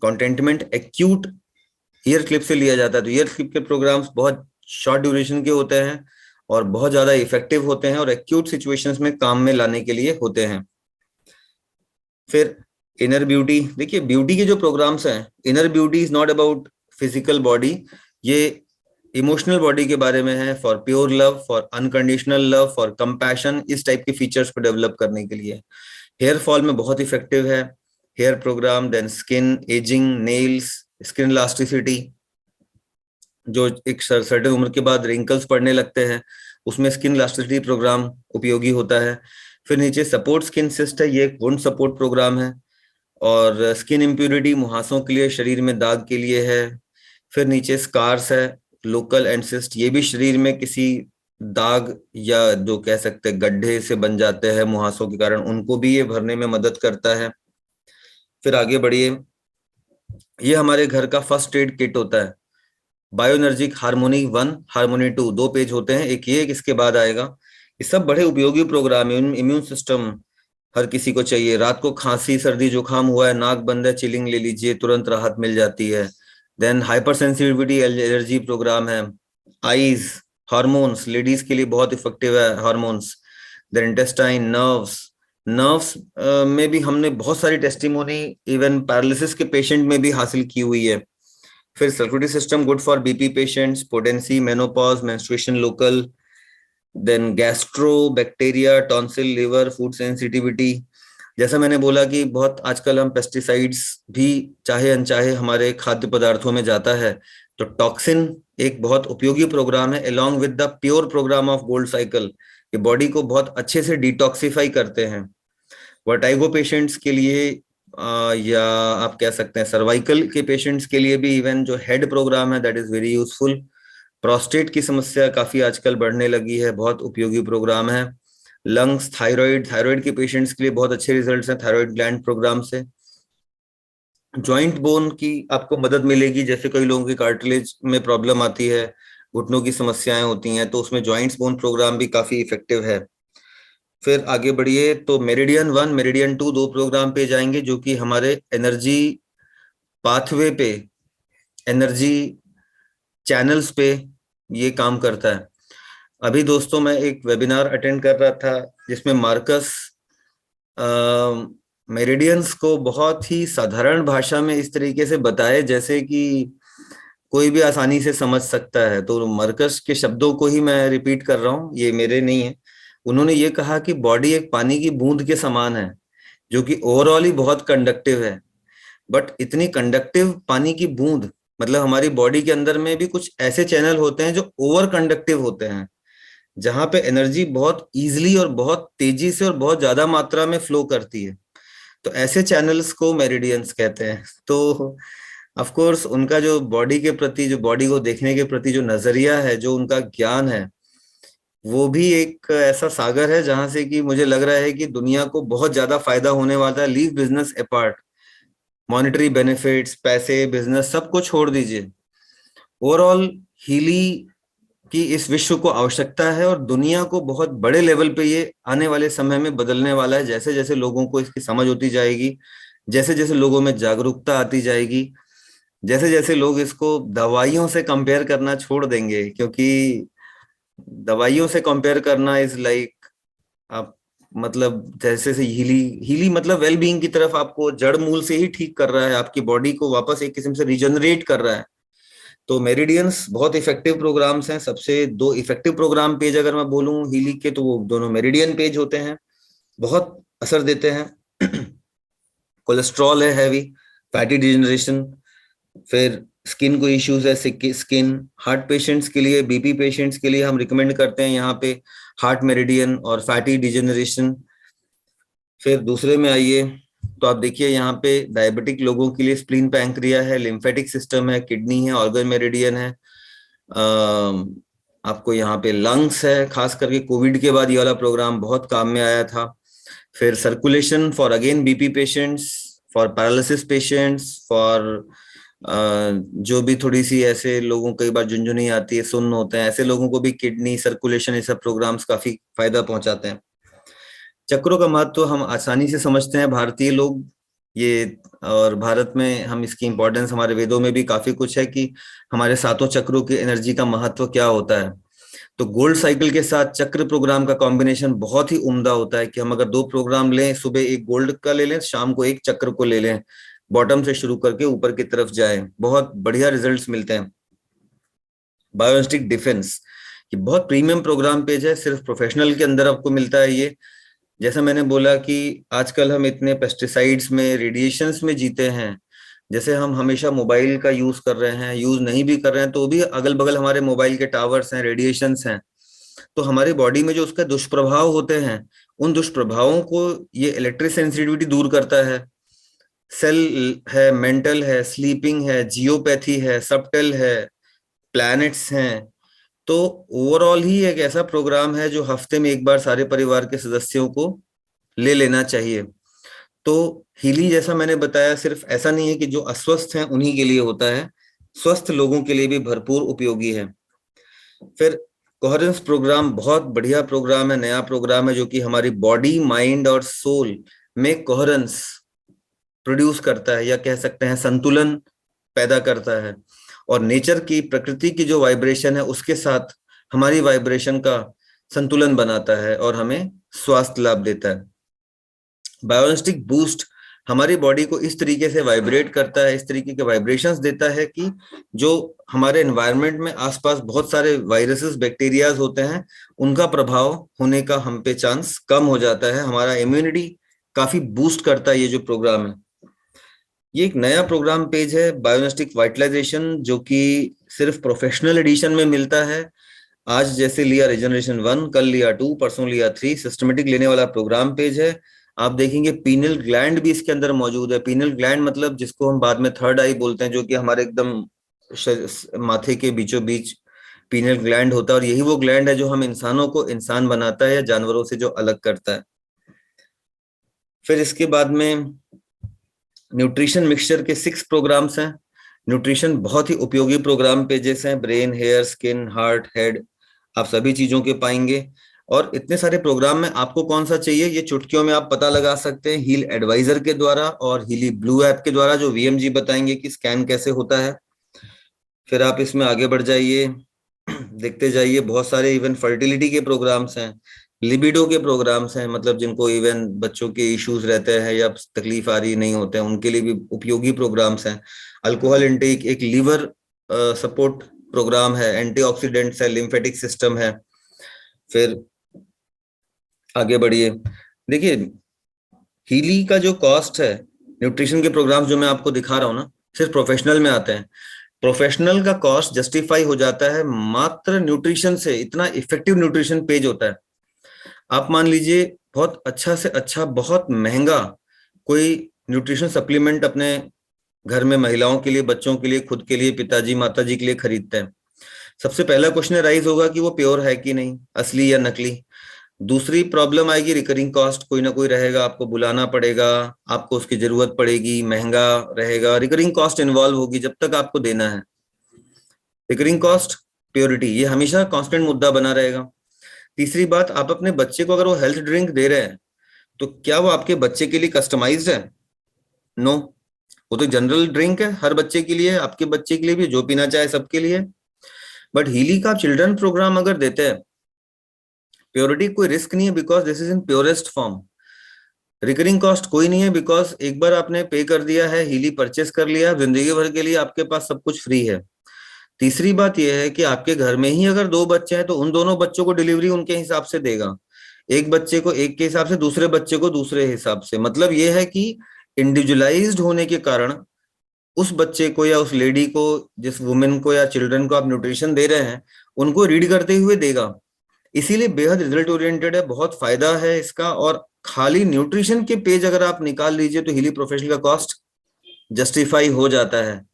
[SPEAKER 1] कंटेंटमेंट एक्यूट ईयर क्लिप से लिया जाता है। तो ईयर क्लिप के प्रोग्राम्स बहुत शॉर्ट ड्यूरेशन के होते हैं और बहुत ज्यादा इफेक्टिव होते हैं, और एक्यूट सिचुएशंस में काम में लाने के लिए होते हैं। फिर इनर ब्यूटी, देखिए ब्यूटी के जो प्रोग्राम्स हैं, inner beauty is not about physical body, ये इमोशनल बॉडी के बारे में है, for pure love, for unconditional love, for compassion, इस टाइप के फीचर्स को डेवलप करने के लिए। हेयर फॉल में बहुत इफेक्टिव है hair program. Then skin ageing, nails, skin elasticity, जो एक सर्टेन उम्र के बाद रिंकल्स पड़ने लगते हैं, उसमें स्किन इलास्टिसिटी प्रोग्राम उपयोगी होता है। फिर नीचे सपोर्ट स्किन सिस्ट है, ये एक वुंड सपोर्ट प्रोग्राम है। और स्किन इम्प्यूरिटी, मुहासों के लिए, शरीर में दाग के लिए है। फिर नीचे स्कार्स है, लोकल एंड सिस्ट, ये भी शरीर में किसी दाग या जो कह सकते हैं गड्ढे से बन जाते हैं मुहासों के कारण, उनको भी ये भरने में मदद करता है। फिर आगे बढ़िए, ये हमारे घर का फर्स्ट एड किट होता है, बायोएनर्जिक हार्मोनी 1, हार्मोनी 2, 2 पेज होते हैं, एक ये एक इसके बाद आएगा। ये सब बड़े उपयोगी प्रोग्राम है। इम्यून सिस्टम हर किसी को चाहिए, रात को खांसी सर्दी जुकाम हुआ है, नाक बंद है, चिलिंग ले लीजिए, तुरंत राहत मिल जाती है। Then hyper sensitivity allergy program है। आईज, हार्मोन्स, लेडीज के लिए बहुत इफेक्टिव है hormones. Then intestine, nerves, nerves में भी हमने बहुत सारी टेस्टिमोनी इवन पैरालिसिस के पेशेंट में भी हासिल की हुई है। फिर circulatory system good for BP patients, potency, menopause, menstruation local. Then gastro, bacteria, tonsil, liver, food sensitivity. जैसा मैंने बोला कि बहुत आजकल हम पेस्टिसाइड्स भी चाहे अनचाहे हमारे खाद्य पदार्थों में जाता है, तो टॉक्सिन एक बहुत उपयोगी प्रोग्राम है, along with the pure program of gold cycle. ये बॉडी को बहुत अच्छे से डिटॉक्सिफाई करते हैं। वर्टाइगो पेशेंट्स के लिए या आप कह सकते हैं सर्वाइकल के पेशेंट्स के लिए भी इवन जो हेड प्रोग्राम है that is very useful. Prostate की समस्या काफी आजकल बढ़ने लगी है, बहुत उपयोगी प्रोग्राम है। लंग्स, थायराइड, थायराइड के पेशेंट्स के लिए बहुत अच्छे रिजल्ट्स हैं थायराइड ग्लैंड प्रोग्राम से। जॉइंट बोन की आपको मदद मिलेगी, जैसे कई लोगों की कार्टिलेज में प्रॉब्लम आती है, घुटनों की समस्याएं होती हैं, तो उसमें जॉइंट्स बोन प्रोग्राम भी काफी इफेक्टिव है। फिर आगे बढ़िए तो मेरिडियन 1, मेरिडियन 2, 2 प्रोग्राम पे जाएंगे जो कि हमारे एनर्जी पाथवे पे, एनर्जी चैनल्स पे ये काम करता है। अभी दोस्तों मैं एक वेबिनार अटेंड कर रहा था जिसमें मार्कस मेरिडियंस को बहुत ही साधारण भाषा में इस तरीके से बताए जैसे कि कोई भी आसानी से समझ सकता है। तो मार्कस के शब्दों को ही मैं रिपीट कर रहा हूँ, ये मेरे नहीं है। उन्होंने ये कहा कि बॉडी एक पानी की बूंद के समान है जो कि ओवरऑल ही बहुत कंडक्टिव है। बट इतनी कंडक्टिव पानी की बूंद, मतलब हमारी बॉडी के अंदर में भी कुछ ऐसे चैनल होते हैं जो ओवर कंडक्टिव होते हैं, जहां पे एनर्जी बहुत इजीली और बहुत तेजी से और बहुत ज्यादा मात्रा में फ्लो करती है। तो ऐसे चैनल्स को मेरिडियंस कहते हैं। तो ऑफ कोर्स उनका जो बॉडी के प्रति, जो बॉडी को देखने के प्रति जो नजरिया है, जो उनका ज्ञान है, वो भी एक ऐसा सागर है जहां से कि मुझे लग रहा है कि दुनिया को बहुत ज्यादा फायदा होने वाला है। Leave business apart, monetary benefits, पैसे, बिजनेस, सबको छोड़ दीजिए, ओवरऑल हीली की इस विश्व को आवश्यकता है और दुनिया को बहुत बड़े लेवल पे ये आने वाले समय में बदलने वाला है। जैसे जैसे लोगों को इसकी समझ होती जाएगी, जैसे जैसे लोगों में जागरूकता आती जाएगी, जैसे जैसे लोग इसको दवाइयों से कंपेयर करना छोड़ देंगे, क्योंकि दवाइयों से कंपेयर करना इज लाइक आप, मतलब जैसे से हीली, हीली मतलब वेल बीइंग की तरफ आपको जड़ मूल से ही ठीक कर रहा है, आपकी बॉडी को वापस एक किस्म से रिजनरेट कर रहा है। तो मेरिडियंस बहुत इफेक्टिव प्रोग्राम्स हैं। सबसे दो इफेक्टिव प्रोग्राम पेज अगर मैं बोलूं हीली के, तो वो दोनों मेरिडियन पेज होते हैं, बहुत असर देते हैं। कोलेस्ट्रॉल है हैवी, फैटी डिजेनरेशन, फिर स्किन को इश्यूज है, स्किन, हार्ट पेशेंट्स के लिए, बीपी पेशेंट्स के लिए हम रिकमेंड करते हैं यहाँ पे हार्ट मेरिडियन और फैटी डिजेनरेशन। फिर दूसरे में आइए तो आप देखिए यहाँ पे डायबिटिक लोगों के लिए स्प्लीन, पैंक्रिया है, लिम्फेटिक सिस्टम है, किडनी है, ऑर्गन मेरिडियन है। आपको यहाँ पे लंग्स है, खास करके कोविड के बाद ये वाला प्रोग्राम बहुत काम में आया था। फिर circulation for again BP patients, for paralysis patients, for जो भी थोड़ी सी ऐसे लोगों कई बार झुनझुनी आती है, सुन्न होते हैं, ऐसे लोगों को भी किडनी, सर्कुलेशन, ये सब प्रोग्राम्स काफी फायदा पहुंचाते हैं। चक्रों का महत्व तो हम आसानी से समझते हैं भारतीय लोग ये, और भारत में हम इसकी इंपॉर्टेंस, हमारे वेदों में भी काफी कुछ है कि हमारे सातों चक्रों की एनर्जी का महत्व क्या होता है। तो गोल्ड साइकिल के साथ चक्र प्रोग्राम का कॉम्बिनेशन बहुत ही उम्दा होता है कि हम अगर 2 प्रोग्राम लें, सुबह एक गोल्ड का ले लें, शाम को एक चक्र को ले लें, बॉटम से शुरू करके ऊपर की तरफ जाएं, बहुत बढ़िया रिजल्ट्स मिलते हैं। बायोइंस्टिंक्ट डिफेंस, ये बहुत प्रीमियम प्रोग्राम पेज है, सिर्फ प्रोफेशनल के अंदर आपको मिलता है ये। जैसा मैंने बोला कि आजकल हम इतने पेस्टिसाइड्स में, रेडिएशंस में जीते हैं, जैसे हम हमेशा मोबाइल का यूज कर रहे हैं, यूज नहीं भी कर रहे हैं तो भी अगल बगल हमारे मोबाइल के टावर्स हैं, रेडिएशंस हैं, तो हमारी बॉडी में जो उसका दुष्प्रभाव होते हैं, उन दुष्प्रभावों को ये इलेक्ट्रिक सेंसिटिविटी दूर करता है। सेल है, मेंटल है, स्लीपिंग है, जियोपैथी है, सबटेल है, प्लैनेट्स हैं। तो ओवरऑल ही एक ऐसा प्रोग्राम है जो हफ्ते में एक बार सारे परिवार के सदस्यों को ले लेना चाहिए। तो हीली, जैसा मैंने बताया, सिर्फ ऐसा नहीं है कि जो अस्वस्थ हैं उन्हीं के लिए होता है, स्वस्थ लोगों के लिए भी भरपूर उपयोगी है। फिर कोहेरेंस प्रोग्राम बहुत बढ़िया प्रोग्राम है, नया प्रोग्राम है जो कि हमारी बॉडी, माइंड और सोल में कोहेरेंस प्रोड्यूस करता है, या कह सकते हैं संतुलन पैदा करता है, और नेचर की, प्रकृति की जो वाइब्रेशन है उसके साथ हमारी वाइब्रेशन का संतुलन बनाता है और हमें स्वास्थ्य लाभ देता है। बायोइंस्टिंक्ट बूस्ट हमारी बॉडी को इस तरीके से वाइब्रेट करता है, इस तरीके के वाइब्रेशंस देता है कि जो हमारे एनवायरनमेंट में आसपास बहुत सारे वायरसेस, बैक्टीरियाज होते हैं, उनका प्रभाव होने का हम पे चांस कम हो जाता है। हमारा इम्यूनिटी काफी बूस्ट करता है ये जो प्रोग्राम है। ये एक नया प्रोग्राम पेज है, बायोइंस्टिंक्ट वाइटलाइजेशन, जो कि सिर्फ प्रोफेशनल एडिशन में मिलता है। आज जैसे लिया रीजनरेशन 1, कल लिया 2, परसों लिया 3, सिस्टमेटिक लेने वाला प्रोग्राम पेज है। आप देखेंगे पीनल ग्लैंड भी इसके अंदर मौजूद है। पीनल ग्लैंड मतलब जिसको हम बाद में थर्ड आई बोलते हैं, जो कि हमारे एकदम माथे के बीचों बीच पीनल ग्लैंड होता है, और यही वो ग्लैंड है जो हम इंसानों को इंसान बनाता है या जानवरों से जो अलग करता है। फिर इसके बाद में न्यूट्रिशन मिक्सचर के 6 प्रोग्राम्स हैं। न्यूट्रिशन बहुत ही उपयोगी प्रोग्राम पेजेस हैं, brain, hair, skin, heart, head, आप सभी चीजों के पाएंगे। और इतने सारे प्रोग्राम में आपको कौन सा चाहिए ये चुटकियों में आप पता लगा सकते हैं, हील एडवाइजर के द्वारा और हीली ब्लू ऐप के द्वारा, जो वीएमजी बताएंगे कि स्कैन कैसे होता है। फिर आप इसमें आगे बढ़ जाइए, देखते जाइए, बहुत सारे इवन फर्टिलिटी के प्रोग्राम्स हैं, लिबिडो के प्रोग्राम्स हैं, मतलब जिनको इवन बच्चों के इश्यूज रहते हैं या तकलीफ आ रही नहीं होते हैं उनके लिए भी उपयोगी प्रोग्राम्स हैं। अल्कोहल इंटेक, एक लीवर सपोर्ट प्रोग्राम है, एंटीऑक्सीडेंट्स है, लिम्फेटिक सिस्टम है। फिर आगे बढ़िए, देखिए हीली का जो कॉस्ट है, न्यूट्रिशन के प्रोग्राम्स जो मैं आपको दिखा रहा हूँ ना, सिर्फ प्रोफेशनल में आते हैं। प्रोफेशनल का कॉस्ट जस्टिफाई हो जाता है मात्र न्यूट्रिशन से। इतना इफेक्टिव न्यूट्रिशन पेज होता है। आप मान लीजिए बहुत अच्छा से अच्छा, बहुत महंगा कोई न्यूट्रिशन सप्लीमेंट अपने घर में महिलाओं के लिए, बच्चों के लिए, खुद के लिए, पिताजी माताजी के लिए खरीदते हैं, सबसे पहला क्वेश्चन राइज होगा कि वो प्योर है कि नहीं, असली या नकली। दूसरी प्रॉब्लम आएगी रिकरिंग कॉस्ट, कोई ना कोई रहेगा, आपको बुलाना पड़ेगा, आपको उसकी जरूरत पड़ेगी, महंगा रहेगा, रिकरिंग कॉस्ट इन्वॉल्व होगी जब तक आपको देना है। रिकरिंग कॉस्ट, प्योरिटी, ये हमेशा कांस्टेंट मुद्दा बना रहेगा। तीसरी बात, आप अपने बच्चे को अगर वो हेल्थ ड्रिंक दे रहे हैं तो क्या वो आपके बच्चे के लिए कस्टमाइज्ड है? नो, वो तो जनरल ड्रिंक है, हर बच्चे के लिए, आपके बच्चे के लिए भी, जो पीना चाहे सबके लिए। बट हीली का चिल्ड्रन प्रोग्राम अगर देते हैं, प्योरिटी कोई रिस्क नहीं है because this is in purest form. Recurring cost कोई नहीं है बिकॉज एक बार आपने पे कर दिया है, हीली परचेस कर लिया, जिंदगी भर के लिए आपके पास सब कुछ फ्री है। तीसरी बात यह है कि आपके घर में ही अगर 2 बच्चे हैं तो उन दोनों बच्चों को डिलीवरी उनके हिसाब से देगा, एक बच्चे को एक के हिसाब से, दूसरे बच्चे को दूसरे हिसाब से। मतलब यह है कि इंडिविजुअलाइज्ड होने के कारण उस बच्चे को या उस लेडी को, जिस वुमेन को या चिल्ड्रन को आप न्यूट्रिशन दे रहे हैं, उनको रीड करते हुए देगा। इसीलिए बेहद रिजल्ट ओरिएंटेड है, बहुत फायदा है इसका। और खाली न्यूट्रिशन के पेज अगर आप निकाल लीजिए तो हीली प्रोफेशनल का कॉस्ट जस्टिफाई हो जाता है।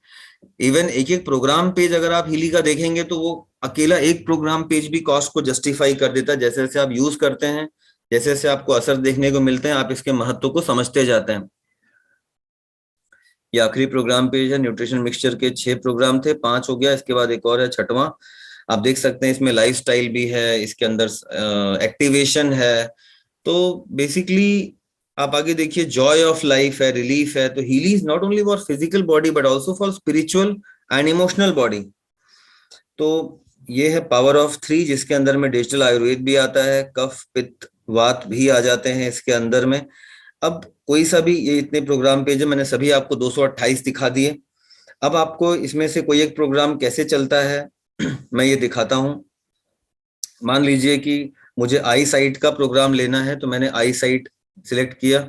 [SPEAKER 1] इवन एक एक प्रोग्राम पेज अगर आप हीली का देखेंगे तो वो अकेला एक प्रोग्राम पेज भी कॉस्ट को जस्टिफाई कर देता है। जैसे जैसे आप यूज करते हैं, जैसे जैसे आपको असर देखने को मिलते हैं, आप इसके महत्व को समझते जाते हैं। ये आखिरी प्रोग्राम पेज है, न्यूट्रिशन मिक्सचर के 6 प्रोग्राम थे, 5 हो गया, इसके बाद एक और है, 6वां। आप देख सकते हैं इसमें लाइफस्टाइल भी है, इसके अंदर एक्टिवेशन है। तो बेसिकली आप आगे देखिए, जॉय ऑफ लाइफ है, रिलीफ है। तो Healy is not only for physical body but also for spiritual and emotional body. तो ये है पावर ऑफ 3, जिसके अंदर में डिजिटल आयुर्वेद भी आता है, कफ पित्त वात भी आ जाते हैं इसके अंदर में। अब कोई सा भी, ये इतने प्रोग्राम पेज है, मैंने सभी आपको 228 दिखा दिए। अब आपको इसमें से कोई एक प्रोग्राम कैसे चलता है मैं ये दिखाता हूँ। मान लीजिए कि मुझे आई साइट का प्रोग्राम लेना है, तो मैंने आई साइट सिलेक्ट किया।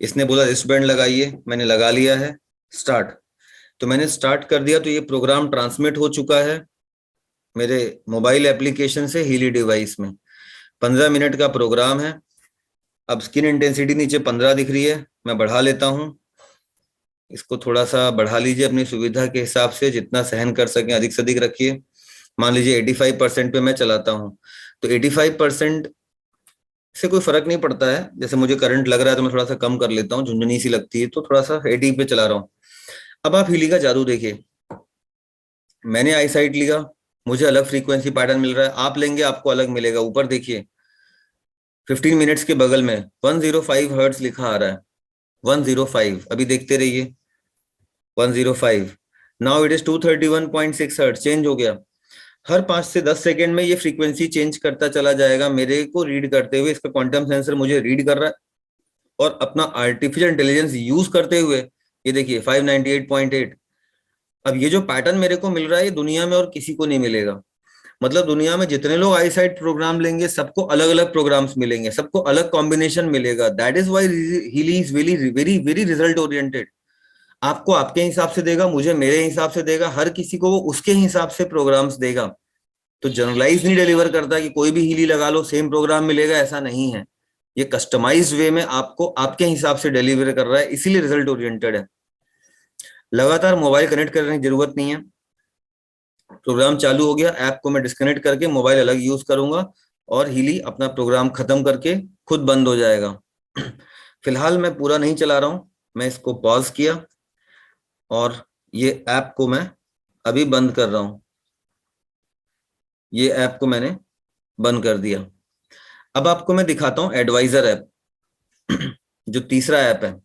[SPEAKER 1] इसने बोला रिस्ट बैंड लगाइए, मैंने लगा लिया है। स्टार्ट, तो मैंने स्टार्ट कर दिया, तो ये प्रोग्राम ट्रांसमिट हो चुका है मेरे मोबाइल एप्लीकेशन से हीली डिवाइस में। 15 मिनट का प्रोग्राम है। अब स्किन इंटेंसिटी नीचे 15 दिख रही है, मैं बढ़ा लेता हूँ। इसको थोड़ा सा बढ़ा लीजिए अपनी सुविधा के हिसाब से, जितना सहन कर सकें अधिक से अधिक रखिए। मान लीजिए 85% पे मैं चलाता हूँ, तो 85% से कोई फर्क नहीं पड़ता है। जैसे मुझे करंट लग रहा है तो मैं थोड़ा सा कम कर लेता हूँ, झुंझुनी सी लगती है, तो थोड़ा सा 80 पे चला रहा हूँ। अब आप हीली का जादू देखिए। मैंने आई साइट लिया, मुझे अलग फ्रीक्वेंसी पैटर्न मिल रहा है, आप लेंगे आपको अलग मिलेगा। ऊपर देखिए 15 मिनट्स के बगल में 105 हर्ट्ज लिखा आ रहा है। 105, अभी देखते रहिए। 105, now it is 231.6 hertz, change हो गया। हर 5 से 10 सेकेंड में ये फ्रीक्वेंसी चेंज करता चला जाएगा मेरे को रीड करते हुए। इसका क्वांटम सेंसर मुझे रीड कर रहा है, और अपना आर्टिफिशियल इंटेलिजेंस यूज करते हुए ये देखिए 598.8। अब ये जो पैटर्न मेरे को मिल रहा है, ये दुनिया में और किसी को नहीं मिलेगा। मतलब दुनिया में जितने लोग आई साइट प्रोग्राम लेंगे, सबको अलग अलग प्रोग्राम्स मिलेंगे, सबको अलग कॉम्बिनेशन मिलेगा। That is why Healy is very very very result oriented. आपको आपके हिसाब से देगा, मुझे मेरे हिसाब से देगा, हर किसी को वो उसके हिसाब से प्रोग्राम्स देगा। तो जनरलाइज नहीं डिलीवर करता कि कोई भी हीली लगा लो सेम प्रोग्राम मिलेगा, ऐसा नहीं है। ये कस्टमाइज्ड वे में आपको आपके हिसाब से डिलीवर कर रहा है, इसीलिए रिजल्ट ओरिएंटेड है। लगातार मोबाइल कनेक्ट करने की जरूरत नहीं है। प्रोग्राम चालू हो गया, ऐप को मैं डिस्कनेक्ट करके मोबाइल अलग यूज करूंगा, और हीली अपना प्रोग्राम खत्म करके खुद बंद हो जाएगा। फिलहाल मैं पूरा नहीं चला रहा हूं, मैं इसको पॉज किया, और ये ऐप को मैं अभी बंद कर रहा हूं। ये ऐप को मैंने बंद कर दिया। अब आपको मैं दिखाता हूं एडवाइजर ऐप, जो तीसरा ऐप है।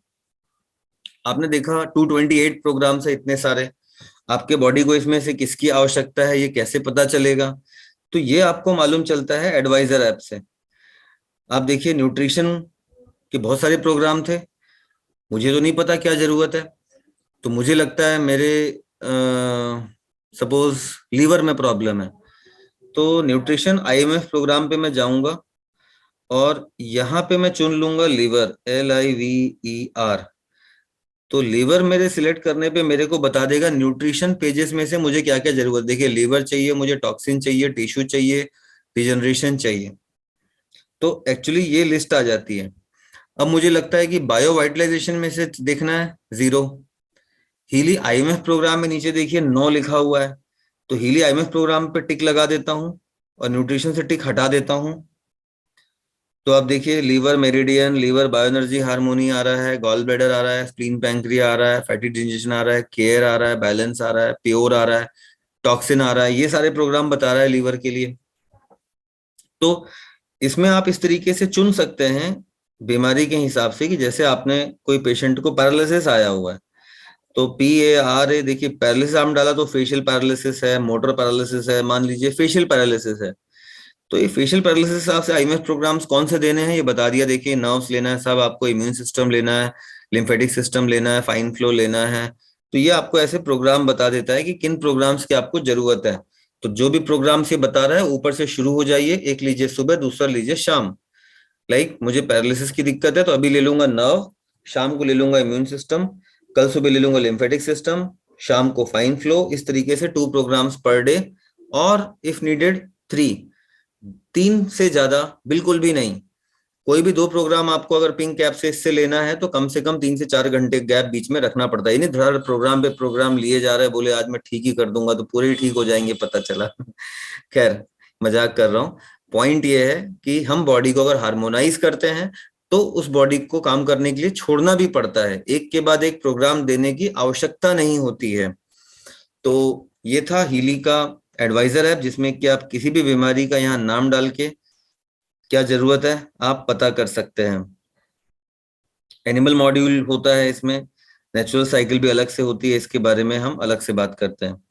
[SPEAKER 1] आपने देखा 228 प्रोग्राम्स है, इतने सारे। आपके बॉडी को इसमें से किसकी आवश्यकता है ये कैसे पता चलेगा? तो ये आपको मालूम चलता है एडवाइजर ऐप से। आप देखिए न्यूट्रिशन के बहुत सारे प्रोग्राम थे, मुझे तो नहीं पता क्या जरूरत है। तो मुझे लगता है मेरे सपोज लीवर में प्रॉब्लम है, तो न्यूट्रिशन आईएमएफ प्रोग्राम पे मैं जाऊंगा, और यहाँ पे मैं चुन लूंगा लीवर, LIVER। तो लीवर मेरे सिलेक्ट करने पे मेरे को बता देगा न्यूट्रिशन पेजेस में से मुझे क्या क्या जरूरत। देखिए लीवर चाहिए मुझे, टॉक्सिन चाहिए, टिश्यू चाहिए, रिजनरेशन चाहिए। तो एक्चुअली ये लिस्ट आ जाती है। अब मुझे लगता है कि बायो वाइटलाइजेशन में से देखना है 0। हीली आईएमएफ प्रोग्राम में नीचे देखिए 9 लिखा हुआ है, तो हीली आईएमएफ प्रोग्राम पे टिक लगा देता हूँ, और न्यूट्रिशन से टिक हटा देता हूँ। तो आप देखिए liver meridian, liver bioenergy harmony आ रहा है, गॉल ब्लैडर आ रहा है, स्प्लीन पैंक्रिया आ रहा है, फैटी डिजेशन आ रहा है, केयर आ रहा है, बैलेंस आ रहा है, प्योर आ रहा है, टॉक्सिन आ रहा है। ये सारे प्रोग्राम बता रहा है लीवर के लिए। तो इसमें आप इस तरीके से चुन सकते हैं बीमारी के हिसाब से, कि जैसे आपने कोई पेशेंट को पैरालिसिस आया हुआ है, तो PARA, देखिए पैरालिसिस आम डाला तो फेशियल पैरालिसिस है, मोटर पैरालिसिस है, मान लीजिए फेशियल पैरालिसिस है। तो ये फेशियल पैरालिसिस हिसाब से आईएमएफ प्रोग्राम्स कौन से देने हैं ये बता दिया। देखिए नर्व्स लेना है सब आपको, इम्यून सिस्टम लेना है, लिम्फेटिक सिस्टम लेना है, फाइन फ्लो लेना है। तो ये आपको ऐसे प्रोग्राम बता देता है कि किन प्रोग्राम्स की आपको जरूरत है। तो जो भी प्रोग्राम्स ये बता रहा है ऊपर से शुरू हो जाइए। एक लीजिए सुबह, दूसरा लीजिए शाम। लाइक मुझे पैरालिसिस की दिक्कत है तो अभी ले लूंगा नर्व, शाम को ले लूंगा इम्यून सिस्टम, कल सुबह ले लूंगा लिम्फेटिक सिस्टम, शाम को फाइन फ्लो। इस तरीके से 2 प्रोग्राम्स पर डे, और इफ नीडेड 3। 3 से ज्यादा बिल्कुल भी नहीं। कोई भी 2 प्रोग्राम आपको अगर पिंक कैप से इससे लेना है तो कम से कम 3 से 4 घंटे गैप बीच में रखना पड़ता है। नहीं हर प्रोग्राम पे प्रोग्राम लिए जा रहे हैं, बोले आज मैं ठीक ही कर दूंगा तो पूरे ही ठीक हो जाएंगे, पता चला। खैर मजाक कर रहा हूँ। पॉइंट ये है कि हम बॉडी को अगर हार्मोनाइज करते हैं तो उस बॉडी को काम करने के लिए छोड़ना भी पड़ता है, एक के बाद एक प्रोग्राम देने की आवश्यकता नहीं होती है। तो ये था हीली का एडवाइजर ऐप, जिसमें कि आप किसी भी बीमारी का यहाँ नाम डाल के क्या जरूरत है आप पता कर सकते हैं। एनिमल मॉड्यूल होता है इसमें, नेचुरल साइकिल भी अलग से होती है, इसके बारे में हम अलग से बात करते हैं।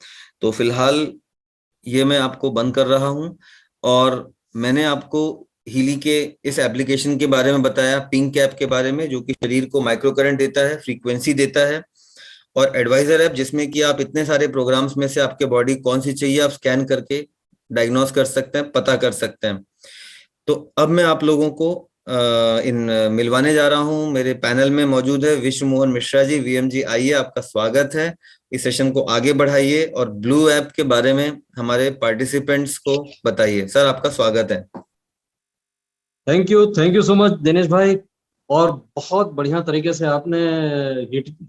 [SPEAKER 1] तो फिलहाल ये मैं आपको बंद कर रहा हूँ। और मैंने आपको हीली के इस एप्लीकेशन के बारे में बताया, पिंक ऐप के बारे में, जो कि शरीर को माइक्रो करंट देता है, फ्रीक्वेंसी देता है। और एडवाइजर ऐप, जिसमें कि आप इतने सारे प्रोग्राम्स में से आपके बॉडी कौन सी चाहिए आप स्कैन करके डायग्नोस कर सकते हैं, पता कर सकते हैं। तो अब मैं आप लोगों को इन मिलवाने जा रहा हूं। मेरे पैनल में मौजूद है विश्व मोहन मिश्रा जी, वीएम जी। आइए, आपका स्वागत है। इस सेशन को आगे बढ़ाइए और ब्लू ऐप के बारे में हमारे पार्टिसिपेंट्स को बताइए। सर, आपका स्वागत है।
[SPEAKER 2] Thank you so much Dinesh भाई। और बहुत बढ़िया तरीके से आपने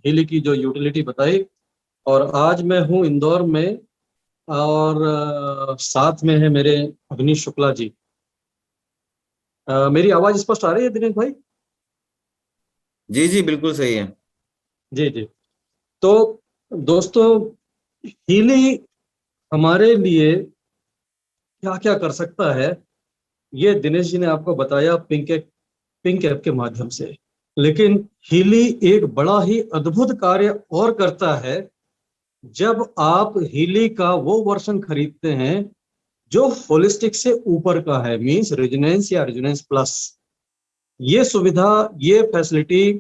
[SPEAKER 2] हीली की जो यूटिलिटी बताई। और आज मैं हूँ इंदौर में, और साथ में है मेरे अग्निश शुक्ला जी। मेरी आवाज स्पष्ट आ रही है दिनेश भाई?
[SPEAKER 1] जी जी, बिल्कुल सही है।
[SPEAKER 2] जी जी। तो दोस्तों, हीली हमारे लिए क्या क्या कर सकता है, ये दिनेश जी ने आपको बताया पिंक ऐप के माध्यम से। लेकिन हीली एक बड़ा ही अद्भुत कार्य और करता है। जब आप हीली का वो वर्जन खरीदते हैं जो होलिस्टिक से ऊपर का है, मींस रेजोनेंस या रेजोनेंस प्लस, ये सुविधा, ये फैसिलिटी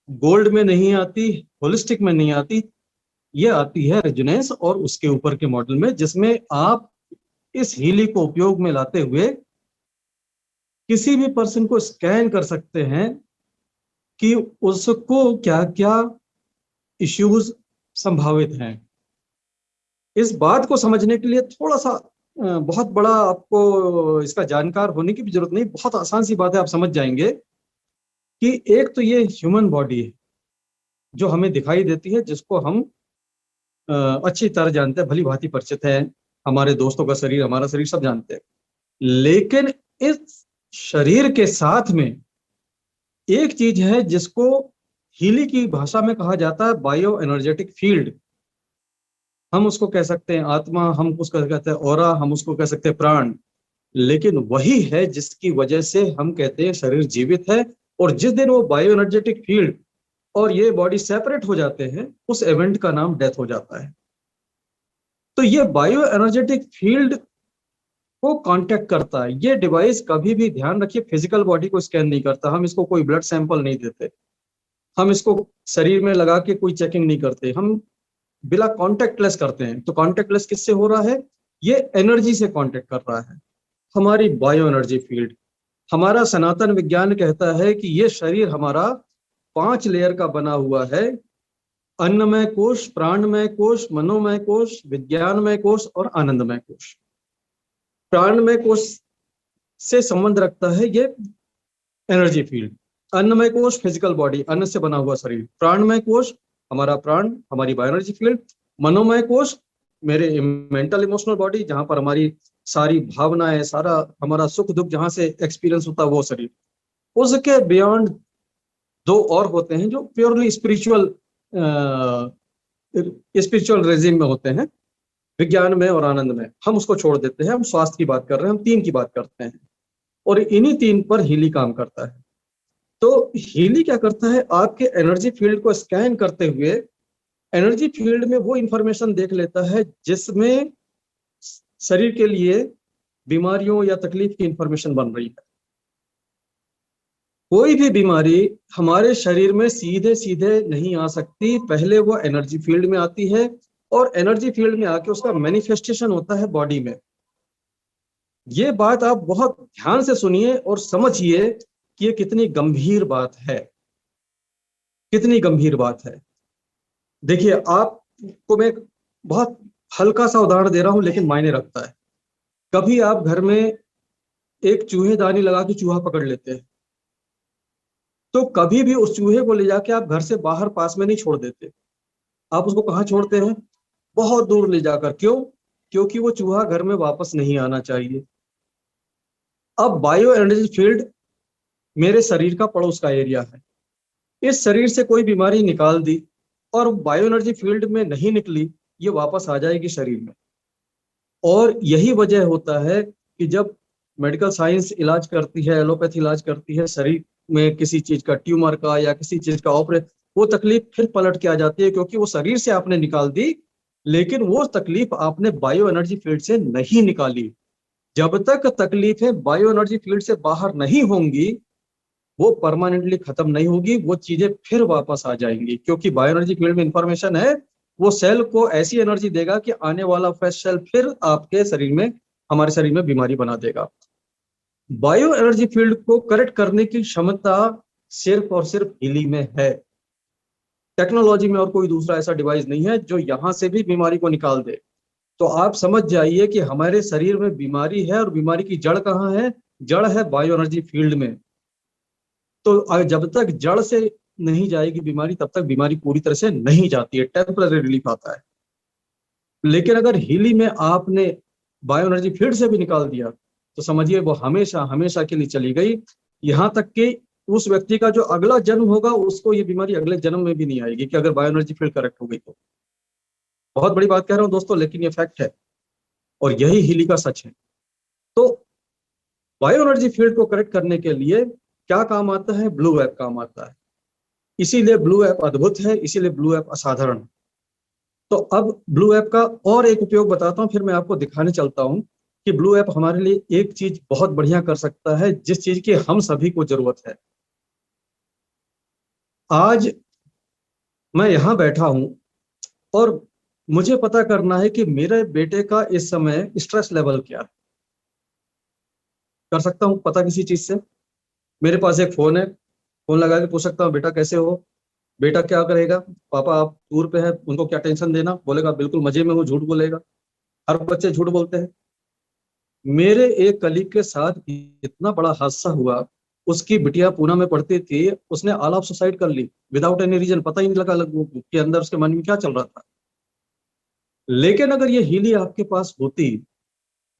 [SPEAKER 2] गोल्ड में नहीं आती, होलिस्टिक में नहीं आती। ये आती है रेजोनेंस और उसके ऊपर के मॉडल में, जिसमें आप इस हीली को उपयोग में लाते हुए किसी भी पर्सन को स्कैन कर सकते हैं कि उसको क्या क्या इश्यूज संभावित हैं। इस बात को समझने के लिए थोड़ा सा बहुत बड़ा आपको इसका जानकार होने की भी जरूरत नहीं, बहुत आसान सी बात है, आप समझ जाएंगे कि एक तो ये ह्यूमन बॉडी है जो हमें दिखाई देती है, जिसको हम अच्छी तरह जानते हैं, भली भांति परिचित है। हमारे दोस्तों का शरीर, हमारा शरीर सब जानते हैं। लेकिन इस शरीर के साथ में एक चीज है जिसको हीली की भाषा में कहा जाता है बायो एनर्जेटिक फील्ड। हम उसको कह सकते हैं आत्मा, हम उसको कहते हैं ऑरा, हम उसको कह सकते हैं प्राण। लेकिन वही है जिसकी वजह से हम कहते हैं शरीर जीवित है। और जिस दिन वो बायो एनर्जेटिक फील्ड और ये बॉडी सेपरेट हो जाते हैं, उस इवेंट का नाम डेथ हो जाता है। तो ये बायो एनर्जेटिक फील्ड को कांटेक्ट करता है। ये डिवाइस कभी भी, ध्यान रखिए, फिजिकल बॉडी को स्कैन नहीं करता। हम इसको कोई ब्लड सैंपल नहीं देते, हम इसको शरीर में लगा के कोई चेकिंग नहीं करते, हम बिना कॉन्टेक्टलेस करते हैं। तो कॉन्टेक्टलेस किससे हो रहा है? ये एनर्जी से कॉन्टेक्ट कर रहा है, हमारी बायो एनर्जी फील्ड। हमारा सनातन विज्ञान कहता है कि ये शरीर हमारा 5 लेयर का बना हुआ है: अन्नमय कोश, प्राणमय कोश, मनोमय कोश, विज्ञानमय कोश और आनंदमय कोश। प्राणमय कोश से संबंध रखता है ये एनर्जी फील्ड। अन्नमय कोश फिजिकल बॉडी, अन्न से बना हुआ शरीर। प्राणमय कोश हमारा प्राण, हमारी बायो एनर्जी फील्ड। मनोमय कोश मेरे मेंटल इमोशनल बॉडी, जहां पर हमारी सारी भावनाएं, सारा हमारा सुख दुख जहां से एक्सपीरियंस होता है, वो शरीर। उसके बियॉन्ड 2 और होते हैं जो प्योरली स्पिरिचुअल रेजिम में होते हैं, विज्ञान में और आनंद में। हम उसको छोड़ देते हैं, हम स्वास्थ्य की बात कर रहे हैं, हम 3 की बात करते हैं। और इन्हीं 3 पर हीली काम करता है। तो हीली क्या करता है? आपके एनर्जी फील्ड को स्कैन करते हुए एनर्जी फील्ड में वो इंफॉर्मेशन देख लेता है जिसमें शरीर के लिए बीमारियों या तकलीफ की इंफॉर्मेशन बन रही है। कोई भी बीमारी हमारे शरीर में सीधे सीधे नहीं आ सकती, पहले वो एनर्जी फील्ड में आती है और एनर्जी फील्ड में आके उसका मैनिफेस्टेशन होता है बॉडी में। ये बात आप बहुत ध्यान से सुनिए और समझिए कि ये कितनी गंभीर बात है, कितनी गंभीर बात है। देखिए, आपको मैं बहुत हल्का सा उदाहरण दे रहा हूं, लेकिन मायने रखता है। कभी आप घर में एक चूहेदानी लगा के चूहा पकड़ लेते हैं, तो कभी भी उस चूहे को ले जाके आप घर से बाहर पास में नहीं छोड़ देते। आप उसको कहाँ छोड़ते हैं? बहुत दूर ले जाकर। क्यों? क्योंकि वो चूहा घर में वापस नहीं आना चाहिए। अब बायो एनर्जी फील्ड मेरे शरीर का पड़ोस का एरिया है। इस शरीर से कोई बीमारी निकाल दी और बायो एनर्जी फील्ड में नहीं निकली, ये वापस आ जाएगी शरीर में। और यही वजह होता है कि जब मेडिकल साइंस इलाज करती है, एलोपैथी इलाज करती है, शरीर में किसी चीज का, ट्यूमर का या किसी चीज का ऑपरेट, वो तकलीफ फिर पलट के आ जाती है, क्योंकि वो शरीर से आपने निकाल दी लेकिन वो तकलीफ आपने बायो एनर्जी फील्ड से नहीं निकाली। जब तक तकलीफें बायो एनर्जी फील्ड से बाहर नहीं होंगी, वो परमानेंटली खत्म नहीं होगी, वो चीजें फिर वापस आ जाएंगी, क्योंकि बायो एनर्जी फील्ड में इंफॉर्मेशन है, वो सेल को ऐसी एनर्जी देगा कि आने वाला फ्रेश सेल फिर आपके शरीर में, हमारे शरीर में बीमारी बना देगा। बायो एनर्जी फील्ड को करेक्ट करने की क्षमता सिर्फ और सिर्फ हीलिंग में है। टेक्नोलॉजी में और कोई दूसरा ऐसा डिवाइस नहीं है जो यहां से भी बीमारी को निकाल दे। तो आप समझ जाइए कि हमारे शरीर में बीमारी है, और बीमारी की जड़ कहाँ है? जड़ है बायो एनर्जी फील्ड में। तो जब तक जड़ से नहीं जाएगी बीमारी, तब तक बीमारी पूरी तरह से नहीं जाती है, टेम्पररी रिलीफ आता है। लेकिन अगर हीली में आपने बायो एनर्जी फील्ड से भी निकाल दिया, तो समझिए वो हमेशा हमेशा के लिए चली गई। यहां तक कि उस व्यक्ति का जो अगला जन्म होगा, उसको ये बीमारी अगले जन्म में भी नहीं आएगी, कि अगर बायो एनर्जी फील्ड करेक्ट हो गई तो। बहुत बड़ी बात कह रहा हूं दोस्तों, लेकिन ये फैक्ट है, और यही हीली का सच है। तो बायो एनर्जी फील्ड को करेक्ट करने के लिए क्या काम आता है? ब्लू ऐप काम आता है। इसीलिए ब्लू ऐप अद्भुत है, इसीलिए ब्लू ऐप असाधारण है। तो अब ब्लू ऐप का और एक उपयोग बताता हूं, फिर मैं आपको दिखाने चलता हूं कि ब्लू ऐप हमारे लिए एक चीज बहुत बढ़िया कर सकता है, जिस चीज की हम सभी को जरूरत है। आज मैं यहां बैठा हूं और मुझे पता करना है कि मेरे बेटे का इस समय स्ट्रेस लेवल क्या है। कर सकता हूं पता किसी चीज से? मेरे पास एक फोन है, फोन लगा के पूछ सकता हूँ, बेटा कैसे हो? बेटा क्या करेगा? पापा आप टूर पे है, उनको क्या टेंशन देना? बोलेगा बिल्कुल मजे में हूँ, झूठ बोलेगा। हर बच्चे झूठ बोलते हैं। मेरे एक कलीग के साथ इतना बड़ा हादसा हुआ, उसकी बिटिया पूना में पढ़ती थी, उसने ऑल ऑफ सुसाइड कर ली विदाउट एनी रीजन। पता ही नहीं लगा के अंदर उसके मन में क्या चल रहा था। लेकिन अगर ये हीली आपके पास होती,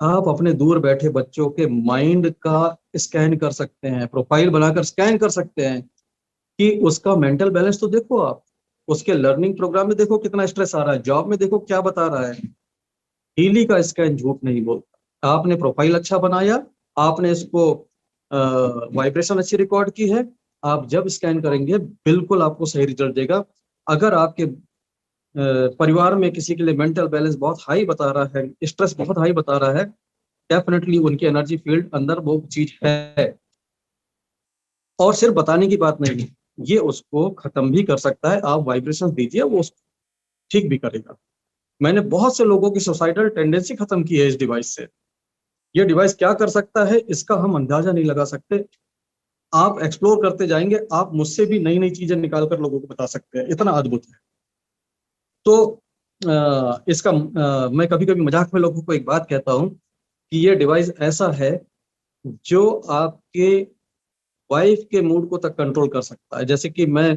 [SPEAKER 2] आप अपने दूर बैठे बच्चों के माइंड का स्कैन कर सकते हैं, प्रोफाइल बनाकर स्कैन कर सकते हैं कि उसका मेंटल बैलेंस तो देखो आप, उसके लर्निंग प्रोग्राम में देखो कितना स्ट्रेस आ रहा है, जॉब में देखो क्या बता रहा है। हीली का स्कैन झूठ नहीं बोलता। आपने प्रोफाइल अच्छा बनाया, आपने इसको वाइब्रेशन अच्छी रिकॉर्ड की है, आप जब स्कैन करेंगे बिल्कुल आपको सही रिजल्ट देगा। अगर आपके परिवार में किसी के लिए मेंटल बैलेंस बहुत हाई बता रहा है, स्ट्रेस बहुत हाई बता रहा है, डेफिनेटली उनकी एनर्जी फील्ड अंदर वो चीज है। और सिर्फ बताने की बात नहीं, ये उसको खत्म भी कर सकता है। आप वाइब्रेशन दीजिए, वो उसको ठीक भी करेगा। मैंने बहुत से लोगों की सुसाइडल टेंडेंसी खत्म की है इस डिवाइस से। ये डिवाइस क्या कर सकता है, इसका हम अंदाजा नहीं लगा सकते। आप एक्सप्लोर करते जाएंगे, आप मुझसे भी नई नई चीजें निकाल कर लोगों को बता सकते हैं, इतना अद्भुत है। तो इसका मैं कभी कभी मजाक में लोगों को एक बात कहता हूँ कि ये डिवाइस ऐसा है जो आपके वाइफ के मूड को तक कंट्रोल कर सकता है। जैसे कि मैं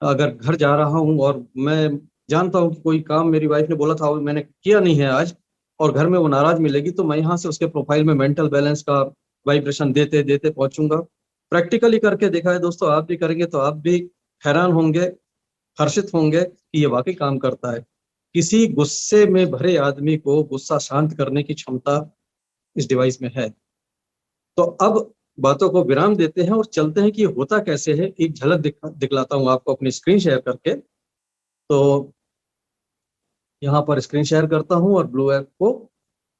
[SPEAKER 2] अगर घर जा रहा हूँ और मैं जानता हूँ कि कोई काम मेरी वाइफ ने बोला था और मैंने किया नहीं है आज, और घर में वो नाराज मिलेगी, तो मैं यहाँ से उसके प्रोफाइल में मेंटल बैलेंस का वाइब्रेशन देते देते पहुंचूंगा। प्रैक्टिकली करके देखा है दोस्तों, आप भी करेंगे तो आप भी हैरान होंगे, हर्षित होंगे कि ये वाकई काम करता है। किसी गुस्से में भरे आदमी को गुस्सा शांत करने की क्षमता इस डिवाइस में है। तो अब बातों को विराम देते हैं और चलते हैं कि ये होता कैसे है। एक झलक दिखलाता हूं आपको अपनी स्क्रीन शेयर करके। तो यहाँ पर स्क्रीन शेयर करता हूं और ब्लू ऐप को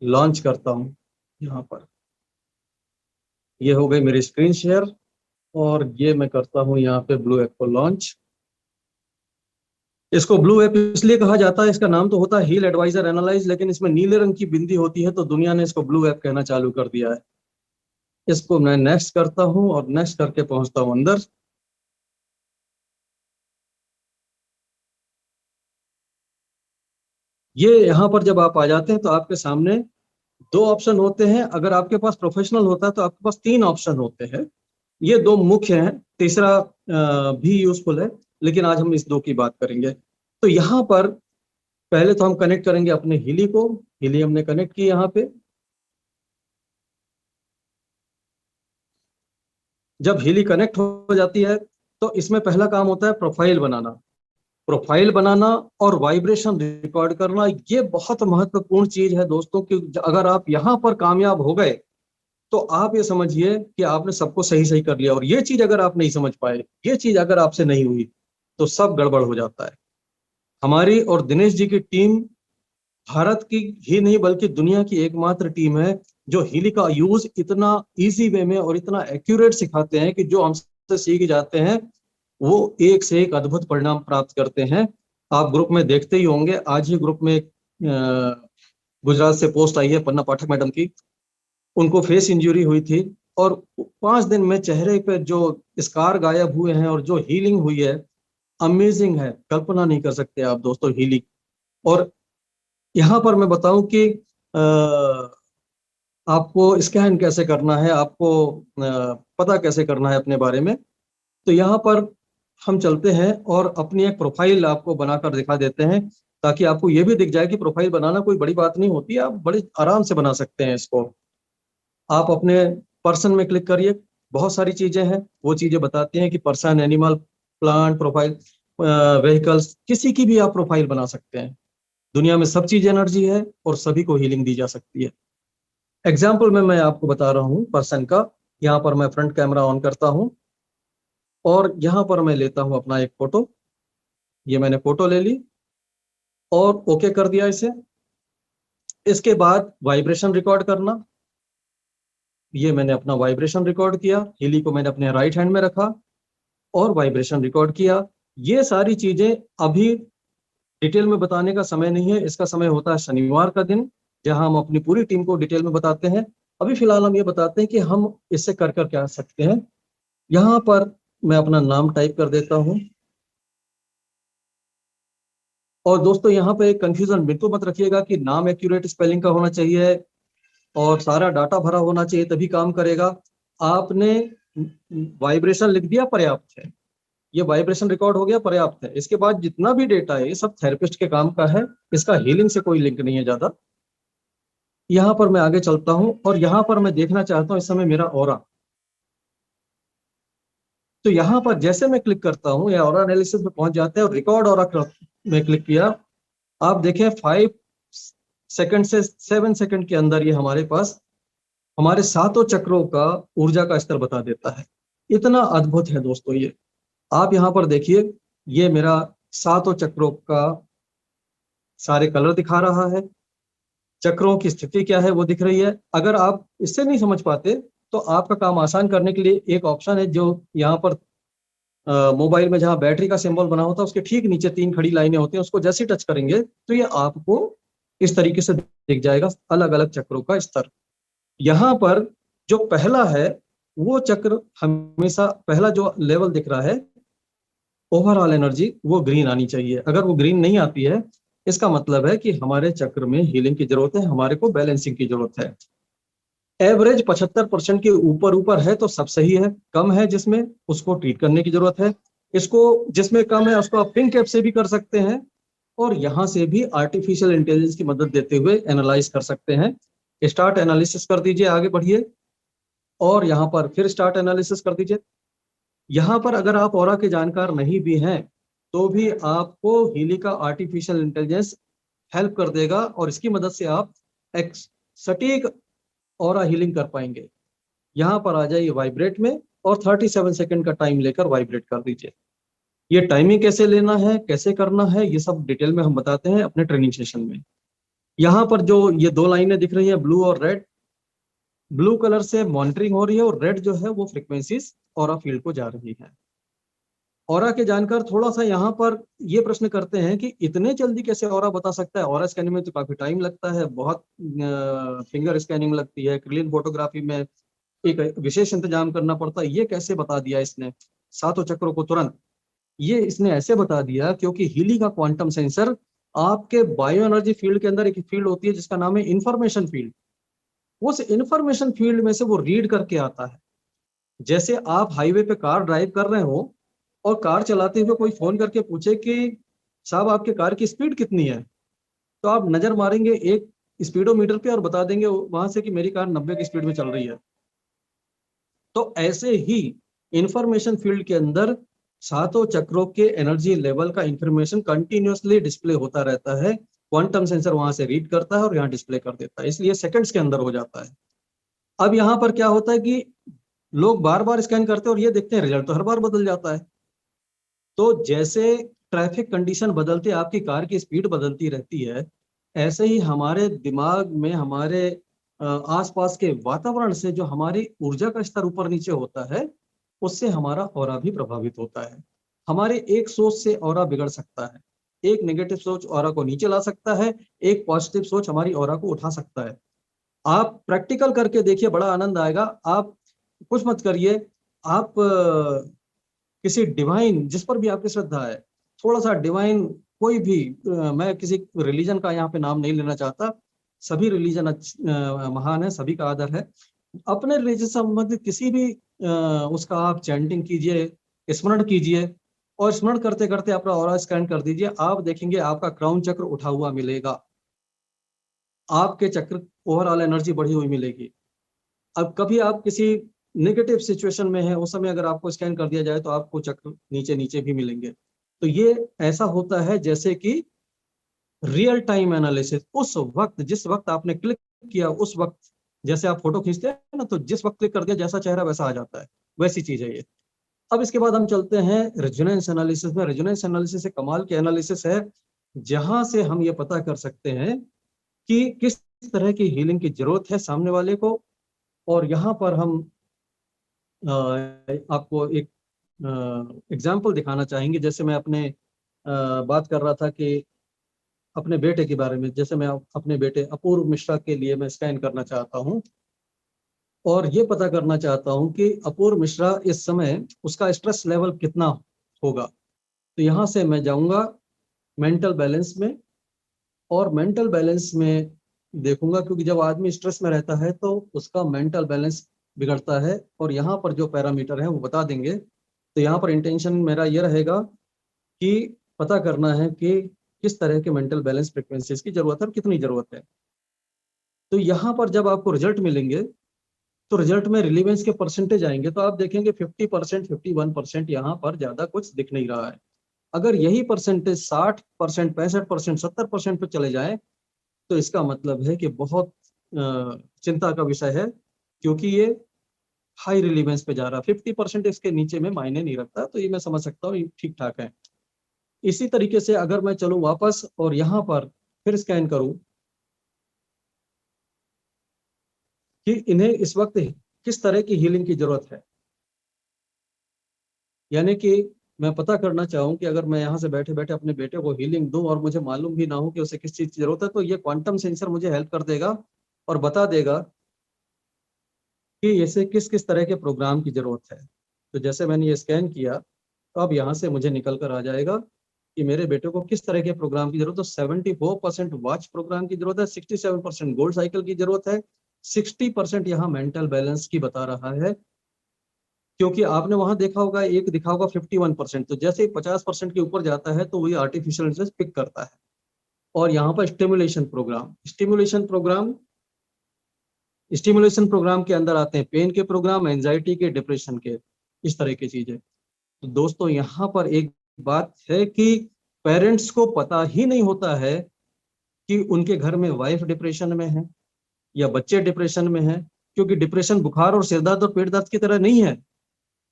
[SPEAKER 2] लॉन्च करता हूं। यहाँ पर ये हो गई मेरी स्क्रीन शेयर, और ये मैं करता हूं यहाँ पे ब्लू ऐप को लॉन्च। इसको ब्लू ऐप इसलिए कहा जाता है, इसका नाम तो होता है हील एडवाइजर एनालाइज, लेकिन इसमें नीले रंग की बिंदी होती है, तो दुनिया ने इसको ब्लू ऐप कहना चालू कर दिया है। इसको मैं नेक्स्ट करता हूं और नेक्स्ट करके पहुंचता हूं अंदर। ये यहाँ पर जब आप आ जाते हैं तो आपके सामने दो ऑप्शन होते हैं। अगर आपके पास प्रोफेशनल होता है तो आपके पास तीन ऑप्शन होते हैं। ये दो मुख्य हैं, तीसरा भी यूजफुल है, लेकिन आज हम इस दो की बात करेंगे। तो यहाँ पर पहले तो हम कनेक्ट करेंगे अपने हीली को। हीली हमने कनेक्ट की यहाँ पे। जब हीली कनेक्ट हो जाती है तो इसमें पहला काम होता है प्रोफाइल बनाना। प्रोफाइल बनाना और वाइब्रेशन रिकॉर्ड करना, ये बहुत महत्वपूर्ण चीज है दोस्तों। कि अगर आप यहाँ पर कामयाब हो गए तो आप ये समझिए कि आपने सबको सही सही कर लिया। और ये चीज अगर आप नहीं समझ पाए, ये चीज अगर आपसे नहीं हुई, तो सब गड़बड़ हो जाता है। हमारी और दिनेश जी की टीम भारत की ही नहीं बल्कि दुनिया की एकमात्र टीम है जो हीली का यूज इतना इजी वे में और इतना एक्यूरेट सिखाते हैं कि जो हमसे सीख जाते हैं वो एक से एक अद्भुत परिणाम प्राप्त करते हैं। आप ग्रुप में देखते ही होंगे, आज ही ग्रुप में गुजरात से पोस्ट आई है पन्ना पाठक मैडम की। उनको फेस इंजरी हुई थी और 5 दिन में चेहरे पे जो स्कार गायब हुए हैं और जो हीलिंग हुई है, अमेजिंग है, कल्पना नहीं कर सकते आप दोस्तों हीलिंग। और यहाँ पर मैं बताऊं कि आपको स्कैन कैसे करना है, आपको पता कैसे करना है अपने बारे में। तो यहाँ पर हम चलते हैं और अपनी एक प्रोफाइल आपको बनाकर दिखा देते हैं, ताकि आपको ये भी दिख जाए कि प्रोफाइल बनाना कोई बड़ी बात नहीं होती है, आप बड़ी आराम से बना सकते हैं इसको। आप अपने पर्सन में क्लिक करिए, बहुत सारी चीजें हैं, वो चीजें बताती हैं कि person, animal, plant, profile, vehicles, किसी की भी आप प्रोफाइल बना सकते हैं। दुनिया में सब चीज एनर्जी है और सभी को हीलिंग दी जा सकती है। एग्जाम्पल में मैं आपको बता रहा हूँ पर्सन का। यहाँ पर मैं फ्रंट कैमरा ऑन करता हूँ और यहाँ पर मैं लेता हूँ अपना एक फोटो। ये मैंने फोटो ले ली और ओके कर दिया इसे। इसके बाद वाइब्रेशन रिकॉर्ड करना, ये मैंने अपना वाइब्रेशन रिकॉर्ड किया। हीली को मैंने अपने राइट हैंड में रखा और वाइब्रेशन रिकॉर्ड किया। ये सारी चीजें अभी डिटेल में बताने का समय नहीं है, इसका समय होता है शनिवार का दिन, जहां हम अपनी पूरी टीम को डिटेल में बताते हैं। अभी फिलहाल हम ये बताते हैं कि हम इससे कर कर क्या सकते हैं। यहाँ पर मैं अपना नाम टाइप कर देता हूँ। और दोस्तों यहाँ पे एक कंफ्यूजन बिल्कुल मत रखिएगा कि नाम एक्यूरेट स्पेलिंग का होना चाहिए और सारा डाटा भरा होना चाहिए तभी काम करेगा। आपने वाइब्रेशन लिख दिया, पर्याप्त है। ये वाइब्रेशन रिकॉर्ड हो गया, पर्याप्त है। इसके बाद जितना भी डेटा है ये सब थेरेपिस्ट के काम का है, इसका हीलिंग से कोई लिंक नहीं है ज्यादा। यहाँ पर मैं आगे चलता हूँ और यहाँ पर मैं देखना चाहता हूँ इस समय मेरा ऑरा। तो यहाँ पर जैसे मैं क्लिक करता हूँ या ऑरा एनालिसिस में पहुंच जाते हैं और रिकॉर्ड ऑरा में क्लिक किया, आप देखें 5 सेकंड से 7 सेकंड के अंदर ये हमारे पास हमारे सातों चक्रों का ऊर्जा का स्तर बता देता है। इतना अद्भुत है दोस्तों ये। आप यहाँ पर देखिए, ये मेरा सातों चक्रों का सारे कलर दिखा रहा है, चक्रों की स्थिति क्या है वो दिख रही है। अगर आप इससे नहीं समझ पाते तो आपका काम आसान करने के लिए एक ऑप्शन है जो यहाँ पर मोबाइल में जहाँ बैटरी का सिंबल बना होता है उसके ठीक नीचे 3 खड़ी लाइनें होती हैं, उसको जैसे ही टच करेंगे तो ये आपको इस तरीके से दिख जाएगा अलग अलग चक्रों का स्तर। यहाँ पर जो पहला है वो चक्र, हमेशा पहला जो लेवल दिख रहा है ओवरऑल एनर्जी, वो ग्रीन आनी चाहिए। अगर वो ग्रीन नहीं आती है इसका मतलब है कि हमारे चक्र में हीलिंग की जरूरत है, हमारे को बैलेंसिंग की जरूरत है। एवरेज 75% के ऊपर ऊपर है तो सब सही है, कम है जिसमें उसको ट्रीट करने की जरूरत है। इसको जिसमें कम है उसको आप पिंक ऐप से भी कर सकते हैं और यहाँ से भी आर्टिफिशियल इंटेलिजेंस की मदद देते हुए एनालाइज कर सकते हैं। स्टार्ट एनालिसिस कर दीजिए, आगे बढ़िए और यहाँ पर फिर स्टार्ट एनालिसिस कर दीजिए। यहाँ पर अगर आप ऑरा के जानकार नहीं भी हैं तो भी आपको हीली का आर्टिफिशियल इंटेलिजेंस हेल्प कर देगा और इसकी मदद से आप एक सटीक ऑरा हीलिंग कर पाएंगे। यहाँ पर आ जाइए वाइब्रेट में और 37 सेकंड का टाइम लेकर वाइब्रेट कर दीजिए। ये टाइमिंग कैसे लेना है, कैसे करना है, ये सब डिटेल में हम बताते हैं अपने ट्रेनिंग सेशन में। यहाँ पर जो ये 2 लाइनें दिख रही है ब्लू और रेड, ब्लू कलर से मॉनिटरिंग हो रही है और रेड जो है वो फ्रीक्वेंसीज ऑरा फील्ड को जा रही है। ऑरा के जानकार थोड़ा सा यहाँ पर ये प्रश्न करते हैं कि इतने जल्दी कैसे ऑरा बता सकता है, ऑरा स्कैनिंग में तो काफी टाइम लगता है, बहुत फिंगर स्कैनिंग लगती है, क्रिलिन फोटोग्राफी में एक विशेष इंतजाम करना पड़ता है, ये कैसे बता दिया इसने सातों चक्रों को तुरंत? ये इसने ऐसे बता दिया क्योंकि हीली का क्वांटम सेंसर आपके बायो एनर्जी फील्ड के अंदर एक फील्ड होती है जिसका नाम है इंफॉर्मेशन फील्ड। उस इंफॉर्मेशन फील्ड में से वो रीड करके आता है। जैसे आप हाईवे पे कार ड्राइव कर रहे हो और कार चलाते हुए कोई फोन करके पूछे कि साहब आपके कार की स्पीड कितनी है, तो आप नजर मारेंगे एक स्पीडोमीटर पे और बता देंगे वहां से कि मेरी कार 90 की स्पीड में चल रही है। तो ऐसे ही इंफॉर्मेशन फील्ड के अंदर सातों चक्रों के एनर्जी लेवल का इंफॉर्मेशन कंटिन्यूअसली डिस्प्ले होता रहता है। क्वांटम सेंसर वहां से रीड करता है और यहाँ डिस्प्ले कर देता है, इसलिए सेकंड्स के अंदर हो जाता है। अब यहाँ पर क्या होता है कि लोग बार बार स्कैन करते हैं और ये देखते हैं रिजल्ट तो हर बार बदल जाता है। तो जैसे ट्रैफिक कंडीशन बदलते आपकी कार की स्पीड बदलती रहती है, ऐसे ही हमारे दिमाग में, हमारे आसपास के वातावरण से जो हमारी ऊर्जा का स्तर ऊपर नीचे होता है, उससे हमारा ऑरा भी प्रभावित होता है। हमारे एक सोच से ऑरा बिगड़ सकता है, एक नेगेटिव सोच ऑरा को नीचे ला सकता है, एक पॉजिटिव सोच हमारी ऑरा को उठा सकता है। आप प्रैक्टिकल करके देखिए, बड़ा आनंद आएगा। आप कुछ मत करिए, आप किसी डिवाइन, जिस पर भी आपकी श्रद्धा है, थोड़ा सा डिवाइन कोई भी, मैं किसी रिलीजन का यहाँ पे नाम नहीं लेना चाहता, सभी रिलीजन महान है, सभी का आदर है। अपने रिलीजन से संबंधित किसी भी उसका आप चैंटिंग कीजिए, स्मरण कीजिए, और स्मरण करते करते अपना ऑरा स्कैन कर दीजिए। आप देखेंगे आपका क्राउन चक्र उठा हुआ मिलेगा, आपके चक्र ओवरऑल एनर्जी बढ़ी हुई मिलेगी। अब कभी आप किसी नेगेटिव सिचुएशन में है, उस समय अगर आपको स्कैन कर दिया जाए तो आपको चक्र नीचे नीचे भी मिलेंगे। तो ये ऐसा होता है जैसे कि रियल टाइम एनालिसिस। उस वक्त, जिस वक्त आपने क्लिक किया, उस वक्त, जैसे आप फोटो खींचते हैं ना, तो जिस वक्त क्लिक कर दिया जैसा चेहरा वैसा आ जाता है, वैसी चीज है ये। अब इसके बाद हम चलते हैं रेजोनेंस एनालिसिस में। रेजोनेंस एनालिसिस एक कमाल की एनालिसिस है, जहां से हम ये पता कर सकते हैं कि किस तरह की हीलिंग की जरूरत है सामने वाले को। और यहाँ पर हम आपको एक एग्जाम्पल दिखाना चाहेंगे। जैसे मैं अपने बात कर रहा था कि अपने बेटे के बारे में, जैसे मैं अपने बेटे अपूर्व मिश्रा के लिए मैं स्कैन करना चाहता हूँ, और ये पता करना चाहता हूँ कि अपूर्व मिश्रा इस समय उसका स्ट्रेस लेवल कितना होगा। तो यहाँ से मैं जाऊँगा मेंटल बैलेंस में, और मेंटल बैलेंस में देखूंगा, क्योंकि जब आदमी स्ट्रेस में रहता है तो उसका मेंटल बैलेंस बिगड़ता है, और यहाँ पर जो पैरामीटर है वो बता देंगे। तो यहाँ पर इंटेंशन मेरा ये रहेगा कि पता करना है कि किस तरह के मेंटल बैलेंस फ्रिक्वेंसीज की जरूरत है और कितनी जरूरत है। तो यहाँ पर जब आपको रिजल्ट मिलेंगे, तो रिजल्ट में रिलीवेंस के परसेंटेज आएंगे, तो आप देखेंगे 50%, 51%, यहाँ पर ज्यादा कुछ दिख नहीं रहा है। अगर यही परसेंटेज 60%, 65%, 70% पे चले जाए, तो इसका मतलब है कि बहुत चिंता का विषय है, क्योंकि ये हाई रिलीवेंस पे जा रहा है। 50% इसके नीचे में मायने नहीं रखता, तो ये मैं समझ सकता हूँ, ठीक ठाक है। इसी तरीके से अगर मैं चलूँ वापस और यहाँ पर फिर स्कैन करूँ कि इन्हें इस वक्त किस तरह की हीलिंग की जरूरत है, यानी कि मैं पता करना चाहूँ कि अगर मैं यहाँ से बैठे बैठे अपने बेटे को हीलिंग दूं और मुझे मालूम भी ना हो कि उसे किस चीज की जरूरत है, तो ये क्वांटम सेंसर मुझे हेल्प कर देगा और बता देगा कि इसे किस किस तरह के प्रोग्राम की जरूरत है। तो जैसे मैंने ये स्कैन किया, तो अब यहाँ से मुझे निकल कर आ जाएगा कि मेरे बेटे को किस तरह के प्रोग्राम की जरूरत है। 74% वॉच प्रोग्राम की जरूरत है, 67% गोल्ड साइकिल की जरूरत है, 60% यहाँ मेंटल बैलेंस की बता रहा है। क्योंकि आपने वहां देखा होगा, एक दिखा होगा 51%, तो जैसे ही 50% के ऊपर जाता है तो वही आर्टिफिशियल इंटेलिजेंस पिक करता है। और यहाँ पर स्टिमुलेशन प्रोग्राम के अंदर आते हैं पेन के प्रोग्राम, एंजाइटी के, डिप्रेशन के, इस तरह की चीजें। तो दोस्तों यहाँ पर एक बात है कि पेरेंट्स को पता ही नहीं होता है कि उनके घर में वाइफ डिप्रेशन में है या बच्चे डिप्रेशन में है, क्योंकि डिप्रेशन बुखार और सिर दर्द और पेट दर्द की तरह नहीं है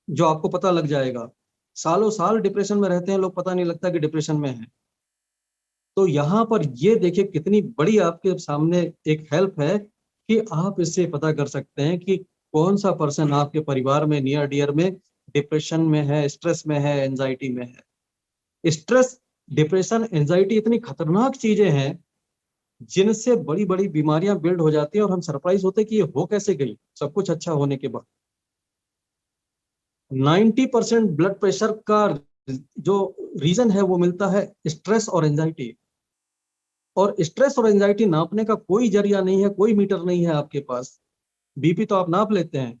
[SPEAKER 2] जो आपको पता लग जाएगा। सालों साल डिप्रेशन में रहते हैं लोग, पता नहीं लगता कि डिप्रेशन में है। तो यहाँ पर ये देखिए कितनी बड़ी आपके सामने एक हेल्प है कि आप इससे पता कर सकते हैं कि कौन सा पर्सन आपके परिवार में, नियर डियर में डिप्रेशन में है, स्ट्रेस में है, एंजाइटी में है। स्ट्रेस, डिप्रेशन, एंजाइटी इतनी खतरनाक चीजें हैं जिनसे बड़ी बड़ी बीमारियां बिल्ड हो जाती हैं, और हम सरप्राइज होते हैं कि ये हो कैसे गई सब कुछ अच्छा होने के बाद। 90% ब्लड प्रेशर का जो रीजन है वो मिलता है स्ट्रेस और एंजाइटी। और स्ट्रेस और एंजाइटी नापने का कोई जरिया नहीं है, कोई मीटर नहीं है आपके पास। बीपी तो आप नाप लेते हैं,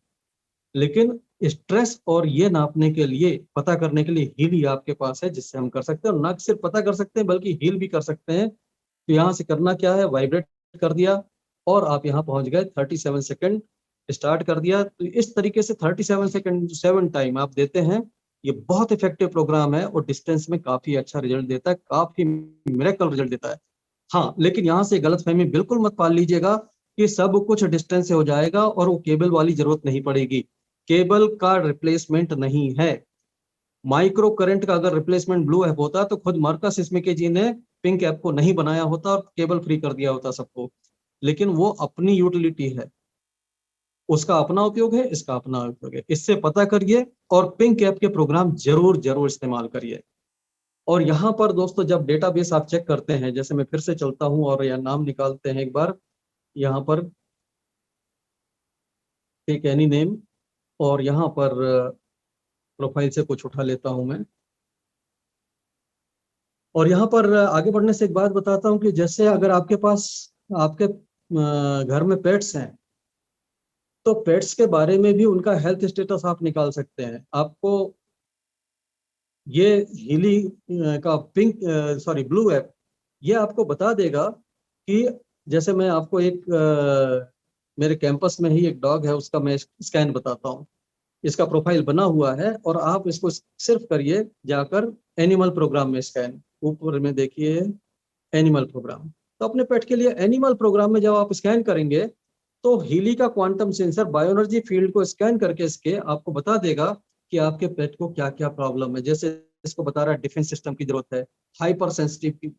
[SPEAKER 2] लेकिन स्ट्रेस और ये नापने के लिए, पता करने के लिए हील ही आपके पास है, जिससे हम कर सकते हैं। और ना सिर्फ पता कर सकते हैं बल्कि हील भी कर सकते हैं। तो यहाँ से करना क्या है, वाइब्रेट कर दिया और आप यहाँ पहुंच गए। 37 सेकंड स्टार्ट कर दिया। तो इस तरीके से 37 सेकंड 7 टाइम आप देते हैं, ये बहुत इफेक्टिव प्रोग्राम है और डिस्टेंस में काफी अच्छा रिजल्ट देता है, काफी मिरेकल रिजल्ट देता है। हाँ, लेकिन यहाँ से गलतफहमी बिल्कुल मत पाल लीजिएगा कि सब कुछ डिस्टेंस से हो जाएगा और वो केबल वाली जरूरत नहीं पड़ेगी। केबल का रिप्लेसमेंट नहीं है। माइक्रो करंट का अगर रिप्लेसमेंट ब्लू ऐप होता तो खुद मार्कस स्मिके जी ने पिंक ऐप को नहीं बनाया होता और केबल फ्री कर दिया होता सबको, लेकिन वो अपनी यूटिलिटी है, उसका अपना उपयोग है, इसका अपना उपयोग है। इससे पता करिए और पिंक ऐप के प्रोग्राम जरूर जरूर इस्तेमाल करिए। और यहाँ पर दोस्तों जब डेटाबेस आप चेक करते हैं, जैसे मैं फिर से चलता हूँ और यह नाम निकालते हैं एक बार, यहाँ पर टेक एनी नेम, और यहाँ पर प्रोफाइल से कुछ उठा लेता हूँ मैं। और यहाँ पर आगे बढ़ने से एक बात बताता हूँ कि जैसे अगर आपके पास आपके घर में पेट्स हैं, तो पेट्स के बारे में भी उनका हेल्थ स्टेटस आप निकाल सकते हैं। आपको ये हीली का पिंक सॉरी ब्लू ऐप, ये आपको बता देगा कि जैसे मैं आपको एक मेरे कैंपस में ही एक डॉग है, उसका मैं स्कैन बताता हूँ। इसका प्रोफाइल बना हुआ है और आप इसको सिर्फ करिए जाकर एनिमल प्रोग्राम में स्कैन, ऊपर में देखिए एनिमल प्रोग्राम। तो अपने पेट के लिए एनिमल प्रोग्राम में जब आप स्कैन करेंगे तो हीली का क्वांटम सेंसर बायोएनर्जी फील्ड को स्कैन करके इसके आपको बता देगा कि आपके पेट को क्या क्या प्रॉब्लम है। जैसे इसको बता रहा है डिफेंस सिस्टम की जरूरत है, हाइपर सेंसिटिव,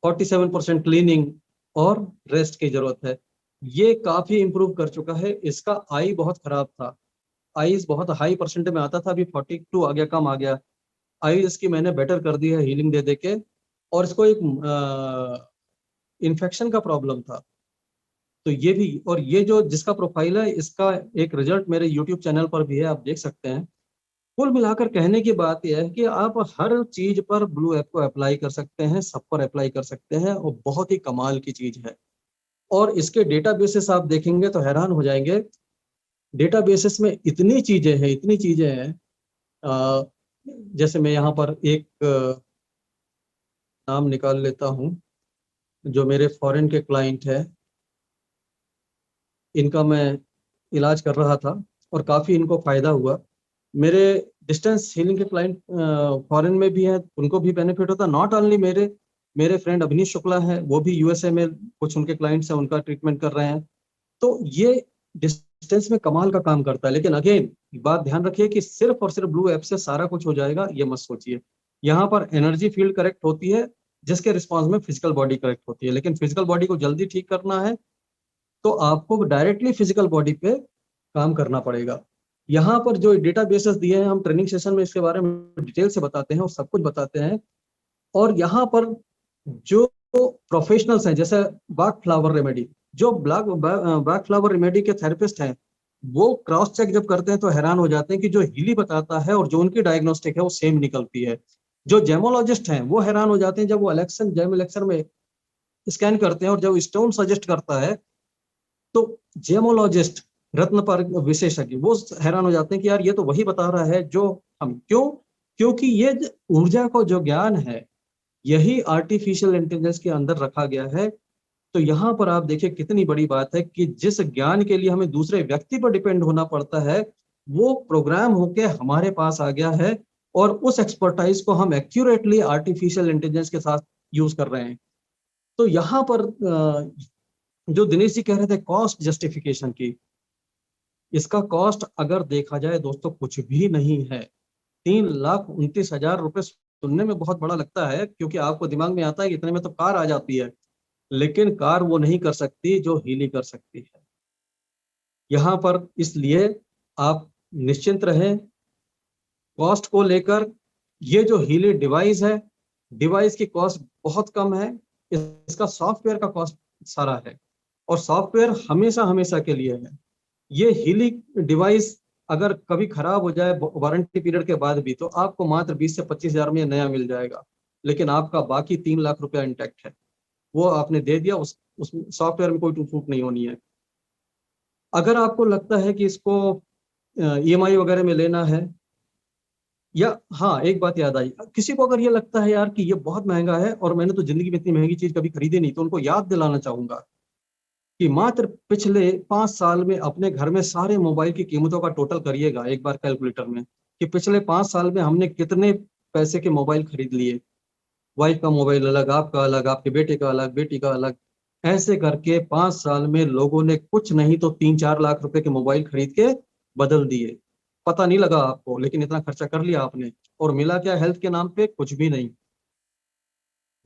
[SPEAKER 2] 47% क्लीनिंग और रेस्ट की जरूरत है। ये काफी इंप्रूव कर चुका है। इसका आई बहुत खराब था, आईज बहुत हाई परसेंट में आता था, अभी 42 आ गया, कम आ गया। आई इसकी मैंने बेटर कर दी है हीलिंग दे दे के। और इसको एक इन्फेक्शन का प्रॉब्लम था, तो ये भी, और ये जो जिसका प्रोफाइल है इसका एक रिजल्ट मेरे यूट्यूब चैनल पर भी है, आप देख सकते हैं। कुल मिलाकर कहने की बात यह है कि आप हर चीज पर ब्लू ऐप को अप्लाई कर सकते हैं, सब पर अप्लाई कर सकते हैं, और बहुत ही कमाल की चीज है। और इसके डेटाबेसेस आप देखेंगे तो हैरान हो जाएंगे। डेटाबेसेस में इतनी चीजें हैं, इतनी चीजें हैं। जैसे मैं यहाँ पर एक नाम निकाल लेता हूँ, जो मेरे फॉरेन के क्लाइंट है, इनका मैं इलाज कर रहा था और काफ़ी इनको फ़ायदा हुआ। मेरे डिस्टेंस हीलिंग के क्लाइंट फॉरेन में भी हैं, उनको भी बेनिफिट होता। नॉट ओनली मेरे मेरे फ्रेंड अभिनीश शुक्ला है, वो भी यूएसए में कुछ उनके क्लाइंट्स हैं, उनका ट्रीटमेंट कर रहे हैं। तो ये डिस्टेंस में कमाल का काम करता है। लेकिन अगेन बात ध्यान रखिए कि सिर्फ और सिर्फ ब्लू ऐप से सारा कुछ हो जाएगा, ये मत सोचिए। यहाँ पर एनर्जी फील्ड करेक्ट होती है, जिसके रिस्पॉन्स में फिजिकल बॉडी करेक्ट होती है। लेकिन फिजिकल बॉडी को जल्दी ठीक करना है तो आपको डायरेक्टली फिजिकल बॉडी पे काम करना पड़ेगा। यहाँ पर जो डेटाबेसेस दिए हैं, हम ट्रेनिंग सेशन में इसके बारे में डिटेल से बताते हैं और सब कुछ बताते हैं। और यहाँ पर जो प्रोफेशनल्स हैं, जैसे बाग फ्लावर रेमेडी, जो बाग फ्लावर रेमेडी के थेरेपिस्ट हैं, वो क्रॉस चेक जब करते हैं तो हैरान हो जाते हैं कि जो हीली बताता है और जो उनकी डायग्नोस्टिक है वो सेम निकलती है। जो जेमोलॉजिस्ट हैं वो हैरान हो जाते हैं जब वो जेम इलेक्शन में स्कैन करते हैं और जब स्टोन सजेस्ट करता है तो जेमोलॉजिस्ट, रत्न पर विशेषज्ञ, वो हैरान हो जाते हैं कि यार ये तो वही बता रहा है जो हम। क्योंकि ये ऊर्जा को जो ज्ञान है, यही आर्टिफिशियल इंटेलिजेंस के अंदर रखा गया है। तो यहाँ पर आप देखिए कितनी बड़ी बात है कि जिस ज्ञान के लिए हमें दूसरे व्यक्ति पर डिपेंड होना पड़ता है, वो प्रोग्राम होके हमारे पास आ गया है और उस एक्सपर्टाइज को हम एक्यूरेटली आर्टिफिशियल इंटेलिजेंस के साथ यूज कर रहे हैं। तो यहाँ पर जो दिनेश जी कह रहे थे कॉस्ट जस्टिफिकेशन की, इसका कॉस्ट अगर देखा जाए दोस्तों कुछ भी नहीं है। 3,29,000 रुपए सुनने में बहुत बड़ा लगता है, क्योंकि आपको दिमाग में आता है कि इतने में तो कार आ जाती है, लेकिन कार वो नहीं कर सकती जो हीली कर सकती है। यहाँ पर इसलिए आप निश्चिंत रहें कॉस्ट को लेकर। ये जो हीली डिवाइस है, डिवाइस की कॉस्ट बहुत कम है, इसका सॉफ्टवेयर का कॉस्ट सारा है, और सॉफ्टवेयर हमेशा हमेशा के लिए है। ये हीली डिवाइस अगर कभी खराब हो जाए वारंटी पीरियड के बाद भी, तो आपको मात्र 20 से 25,000 में नया मिल जाएगा, लेकिन आपका बाकी 3 लाख रुपया इंटैक्ट है, वो आपने दे दिया, उस सॉफ्टवेयर में कोई टूट फूट नहीं होनी है। अगर आपको लगता है कि इसको ईएमआई वगैरह में लेना है, या हाँ एक बात याद आई, किसी को अगर ये लगता है यार कि ये बहुत महंगा है और मैंने तो जिंदगी में इतनी महंगी चीज कभी खरीदी नहीं, तो उनको याद दिलाना चाहूंगा कि मात्र पिछले 5 साल में अपने घर में सारे मोबाइल की कीमतों का टोटल करिएगा एक बार कैलकुलेटर में, कि पिछले 5 साल में हमने कितने पैसे के मोबाइल खरीद लिए। वाइफ का मोबाइल अलग, आपका अलग, आपके बेटे का अलग, बेटी का अलग, ऐसे करके 5 साल में लोगों ने कुछ नहीं तो 3-4 लाख रुपए के मोबाइल खरीद के बदल दिए। पता नहीं लगा आपको, लेकिन इतना खर्चा कर लिया आपने, और मिला क्या हेल्थ के नाम पे? कुछ भी नहीं।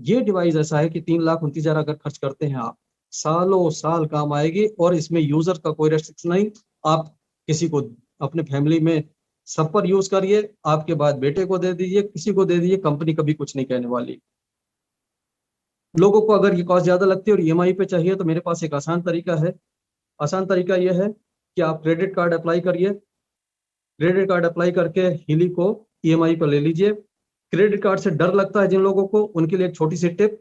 [SPEAKER 2] ये डिवाइस ऐसा है कि 3,29,000 अगर खर्च करते हैं आप, सालों साल काम आएगी, और इसमें यूजर का कोई रेस्ट्रिक्शन नहीं। आप किसी को, अपने फैमिली में सब पर यूज करिए, आपके बाद बेटे को दे दीजिए, किसी को दे दीजिए, कंपनी कभी कुछ नहीं कहने वाली। लोगों को अगर ये कॉस्ट ज्यादा लगती है और ईएमआई पे चाहिए, तो मेरे पास एक आसान तरीका है। आसान तरीका यह है कि आप क्रेडिट कार्ड अप्लाई करिए। क्रेडिट कार्ड अप्लाई करके हीली को ईएमआई पर ले लीजिए। क्रेडिट कार्ड से डर लगता है जिन लोगों को, उनके लिए एक छोटी सी टिप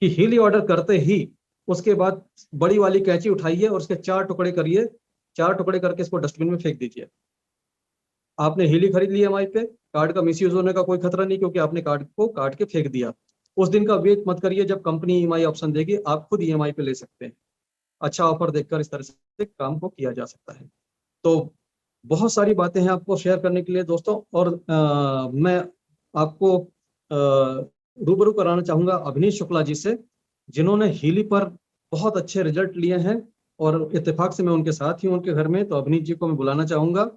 [SPEAKER 2] कि हीली ऑर्डर करते ही उसके बाद बड़ी वाली कैंची उठाइए और उसके 4 टुकड़े करिए। 4 टुकड़े करके इसको डस्टबिन में फेंक दीजिए। आपने हीली खरीद ली ईएमआई पे, कार्ड का मिसयूज होने का कोई खतरा नहीं, क्योंकि आपने कार्ड को काट के फेंक दिया। उस दिन का वेट मत करिए जब कंपनी ईएमआई ऑप्शन देगी, आप खुद ईएमआई पे ले सकते हैं। अच्छा ऑफर देखकर इस तरह से काम को किया जा सकता है। तो बहुत सारी बातें हैं आपको शेयर करने के लिए दोस्तों, और मैं आपको रूबरू कराना चाहूंगा अभिनीश शुक्ला जी से, जिन्होंने हीली पर बहुत अच्छे रिजल्ट लिए हैं, और इत्तेफाक से मैं उनके साथ ही हूं उनके घर में। तो अभिनीश जी को मैं बुलाना चाहूंगा।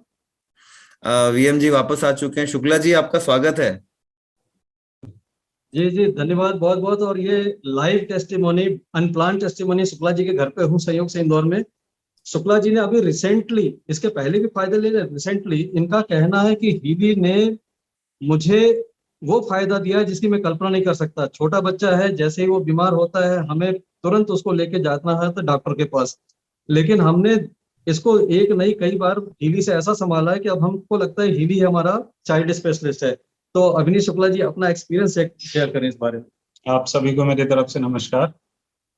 [SPEAKER 1] वीएम जी वापस आ चुके हैं। शुक्ला जी, आपका स्वागत है।
[SPEAKER 2] जी जी, धन्यवाद बहुत बहुत। और ये live testimony, unplanned testimony, Shukla ji के घर पे हूँ संयोग से इंदौर में। शुक्ला जी ने अभी रिसेंटली, इसके पहले भी फायदे ले रहे, रिसेंटली इनका कहना है कि हीली ने मुझे वो फायदा दिया जिसकी मैं कल्पना नहीं कर सकता। छोटा बच्चा है, जैसे ही वो बीमार होता है हमें तुरंत उसको लेके जाना है तो डॉक्टर के पास, लेकिन हमने इसको एक नहीं कई बार हीली से ऐसा संभाला है कि अब हमको लगता है हीली हमारा चाइल्ड स्पेशलिस्ट है। तो अभिनीश शुक्ला जी अपना एक्सपीरियंस शेयर करें इस बारे में।
[SPEAKER 3] आप सभी को मेरी तरफ से नमस्कार।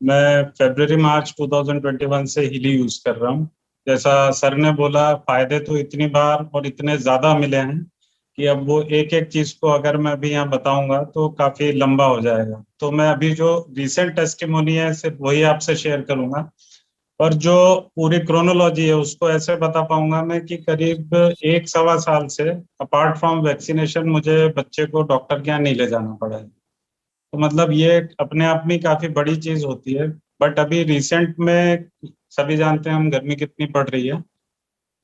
[SPEAKER 3] मैं फरवरी मार्च 2021 से हीली यूज कर रहा हूँ। जैसा सर ने बोला, फायदे तो इतनी बार और इतने ज्यादा मिले हैं कि अब वो एक एक चीज को अगर मैं अभी यहाँ बताऊंगा तो काफी लंबा हो जाएगा। तो मैं अभी जो रिसेंट टेस्टिमोनी है सिर्फ वही आपसे शेयर करूंगा, और जो पूरी क्रोनोलॉजी है उसको ऐसे बता पाऊंगा मैं कि करीब 1-1.25 साल से अपार्ट फ्रॉम वैक्सीनेशन मुझे बच्चे को डॉक्टर के यहाँ नहीं ले जाना पड़ा है। तो मतलब ये अपने आप में काफी बड़ी चीज होती है। बट अभी रिसेंट में सभी जानते हैं हम गर्मी कितनी पड़ रही है,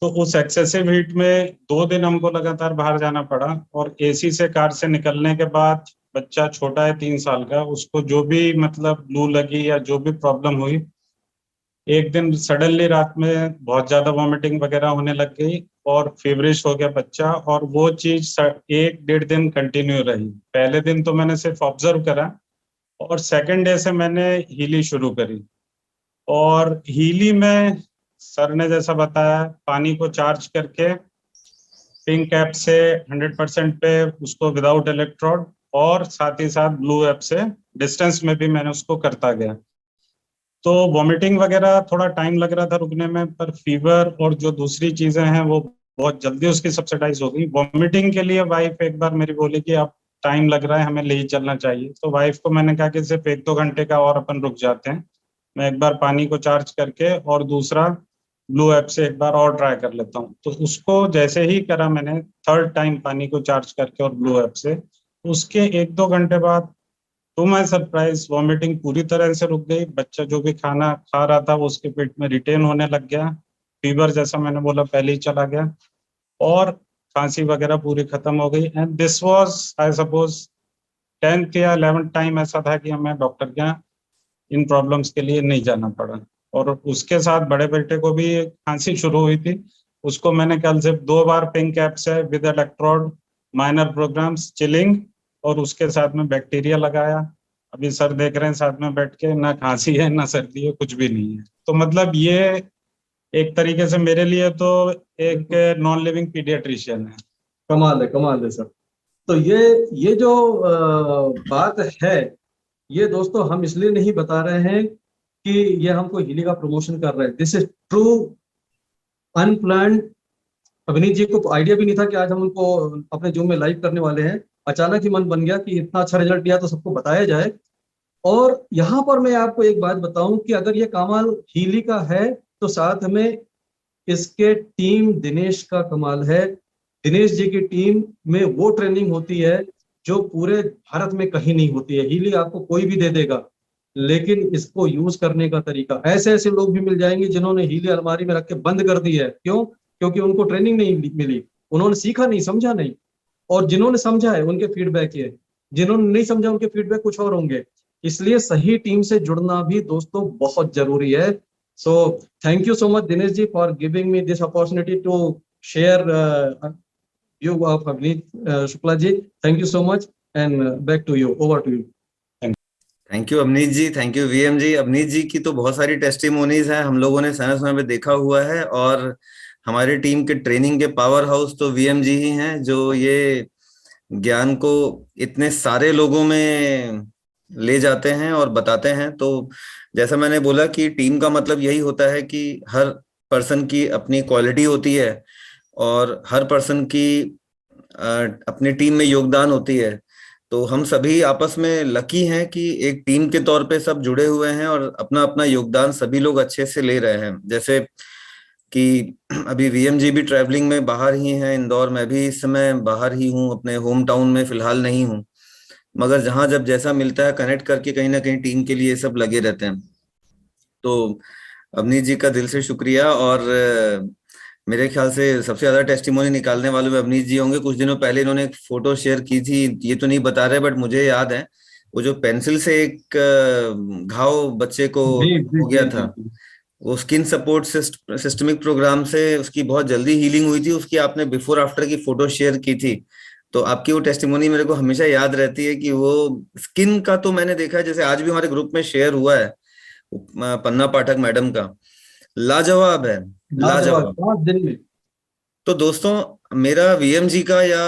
[SPEAKER 3] तो उस एक्सेसिव हीट में 2 दिन हमको लगातार बाहर जाना पड़ा, और एसी से कार से निकलने के बाद, बच्चा छोटा है 3 साल का, उसको जो भी मतलब लू लगी या जो भी प्रॉब्लम हुई, एक दिन सडनली रात में बहुत ज्यादा वॉमिटिंग वगैरह होने लग गई और फेवरिश हो गया बच्चा, और वो चीज 1-1.5 दिन कंटिन्यू रही। पहले दिन तो मैंने सिर्फ ऑब्जर्व करा, और सेकेंड डे से मैंने हीली शुरू करी। और हीली में सर ने जैसा बताया, पानी को चार्ज करके पिंक ऐप से 100% पे उसको विदाउट इलेक्ट्रोड, और साथ ही साथ ब्लू ऐप से डिस्टेंस में भी मैंने उसको करता गया। तो वॉमिटिंग वगैरह थोड़ा टाइम लग रहा था रुकने में, पर फीवर और जो दूसरी चीजें हैं वो बहुत जल्दी उसकी सब्सिडाइज हो गई। वॉमिटिंग के लिए वाइफ एक बार मेरी बोली कि आप, टाइम लग रहा है, हमें ले ही चलना चाहिए। तो वाइफ को मैंने कहा कि सिर्फ 1-2 घंटे का और अपन रुक जाते हैं, मैं एक बार पानी को चार्ज करके और दूसरा ब्लू ऐप से एक बार और ट्राई कर लेता हूँ। तो उसको जैसे ही करा मैंने, थर्ड टाइम पानी को चार्ज करके और ब्लू ऐप से, उसके 1-2 घंटे बाद टू माय सरप्राइज वॉमिटिंग पूरी तरह से रुक गई। बच्चा जो भी खाना खा रहा था वो उसके पेट में रिटेन होने लग गया। फीवर जैसा मैंने बोला पहले ही चला गया, और खांसी वगैरह पूरी खत्म हो गई। And this was I suppose 10th या 11th टाइम ऐसा था कि हमें डॉक्टर के यहाँ इन प्रॉब्लम्स के लिए नहीं जाना पड़ा। और उसके साथ बड़े बेटे को भी खांसी शुरू हुई थी, उसको मैंने कल सिर्फ 2 बार पिंक ऐप से with electrode, minor programs, chilling, और उसके साथ में बैक्टीरिया लगाया। अभी सर देख रहे हैं साथ में बैठ के, ना खांसी है ना सर्दी है, कुछ भी नहीं है। तो मतलब ये एक तरीके से मेरे लिए तो एक नॉन लिविंग पीडियाट्रिशियन है।
[SPEAKER 2] कमाल है सर। तो ये जो बात है, ये दोस्तों हम इसलिए नहीं बता रहे हैं कि ये हमको हीली का प्रमोशन कर रहे हैं। This is true unplanned. अभिनीत जी को आइडिया भी नहीं था कि आज हम उनको अपने जूम में लाइव करने वाले हैं। अचानक ही मन बन गया कि इतना अच्छा रिजल्ट दिया तो सबको बताया जाए। और यहाँ पर मैं आपको एक बात बताऊं कि अगर ये कमाल हीली का है, तो साथ में इसके टीम दिनेश का कमाल है। दिनेश जी की टीम में वो ट्रेनिंग होती है जो पूरे भारत में कहीं नहीं होती है। हीली आपको कोई भी दे देगा, लेकिन इसको यूज करने का तरीका, ऐसे ऐसे लोग भी मिल जाएंगे जिन्होंने हीली अलमारी में रख के बंद कर दी है। क्यों? क्योंकि उनको ट्रेनिंग नहीं मिली, उन्होंने सीखा नहीं, समझा नहीं। और जिन्होंने समझा है उनके फीडबैक ये, जिन्होंने नहीं समझा उनके फीडबैक कुछ और होंगे। इसलिए सही टीम से जुड़ना भी दोस्तों बहुत जरूरी है। So thank you so much Dinesh ji for giving me this opportunity to share view of Avneet Shukla ji. Thank you so much and back to you, over to you.
[SPEAKER 1] Thank you Avneet ji, thank you VM ji. Avneet ji की तो बहुत सारी टेस्टिमोनीज हैं, हम लोगों ने समय समय पे देखा हुआ है, और हमारे टीम के ट्रेनिंग के पावर हाउस तो वीएम जी ही हैं, जो ये ज्ञान को इतने सारे लोगों में ले जाते हैं और बताते हैं। तो जैसा मैंने बोला कि टीम का मतलब यही होता है कि हर पर्सन की अपनी क्वालिटी होती है और हर पर्सन की अपनी टीम में योगदान होती है। तो हम सभी आपस में लकी हैं कि एक टीम के तौर पे सब जुड़े हुए हैं और अपना अपना योगदान सभी लोग अच्छे से ले रहे हैं। जैसे कि अभी वीएम जी भी ट्रैवलिंग में बाहर ही हैं इंदौर, मैं भी इस समय बाहर ही हूँ, अपने होम टाउन में फिलहाल नहीं हूँ, मगर जहां जब जैसा मिलता है कनेक्ट करके कहीं ना कहीं टीम के लिए सब लगे रहते हैं। तो अवनीत जी का दिल से शुक्रिया। और मेरे ख्याल से सबसे ज्यादा टेस्टिमोनी निकालने वाले में अवनीत जी होंगे। कुछ दिनों पहले इन्होंने एक फोटो शेयर की थी, ये तो नहीं बता रहे बट मुझे याद है, वो जो पेंसिल से एक घाव बच्चे को
[SPEAKER 2] जी जी
[SPEAKER 1] हो
[SPEAKER 2] जी
[SPEAKER 1] गया
[SPEAKER 2] जी
[SPEAKER 1] था,
[SPEAKER 2] जी।
[SPEAKER 1] वो स्किन सपोर्ट सिस्टमिक प्रोग्राम से उसकी बहुत जल्दी हीलिंग हुई थी। उसकी आपने बिफोर आफ्टर की फोटो शेयर की थी, तो आपकी वो टेस्टिमोनी मेरे को हमेशा याद रहती है कि वो स्किन का तो मैंने देखा है, जैसे आज भी हमारे ग्रुप में शेयर हुआ है पन्ना पाठक मैडम का, लाजवाब है,
[SPEAKER 2] लाजवाब,
[SPEAKER 1] लाजवाब।
[SPEAKER 2] 5 दिन में।
[SPEAKER 1] तो दोस्तों मेरा वीएम जी का या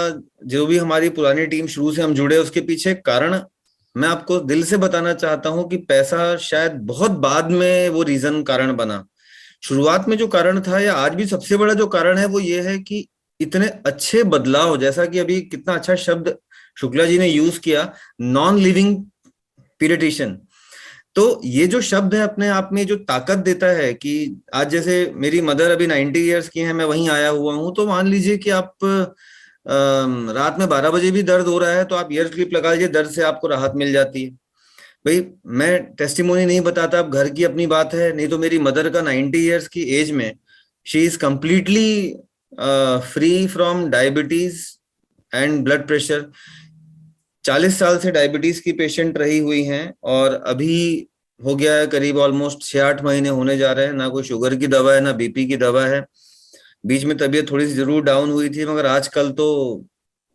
[SPEAKER 1] जो भी हमारी पुरानी टीम शुरू से हम जुड़े उसके पीछे कारण मैं आपको दिल से बताना चाहता हूं कि पैसा शायद बहुत बाद में वो रीजन कारण बना। शुरुआत में जो कारण था या आज भी सबसे बड़ा जो कारण है वो ये है कि इतने अच्छे बदलाव, जैसा कि अभी कितना अच्छा शब्द शुक्ला जी ने यूज किया, नॉन लिविंग पीडियाट्रिशियन। तो ये जो शब्द है अपने आप में जो ताकत देता है कि आज जैसे मेरी मदर अभी 90 इयर्स की है, मैं वहीं आया हुआ हूं, तो मान लीजिए कि आप रात में 12 बजे भी दर्द हो रहा है तो आप ईयर क्लिप लगा लीजिए, दर्द से आपको राहत मिल जाती है। भाई मैं टेस्टिमोनी नहीं बताता, अब घर की अपनी बात है, नहीं तो मेरी मदर का 90 इयर्स की एज में she is completely free from diabetes and blood pressure. 40 साल से डायबिटीज की पेशेंट रही हुई हैं और अभी हो गया है करीब ऑलमोस्ट 6-8 महीने होने जा रहे हैं, ना कोई शुगर की दवा है ना बीपी की दवा है। बीच में तबीयत थोड़ी सी जरूर डाउन हुई थी, मगर आजकल तो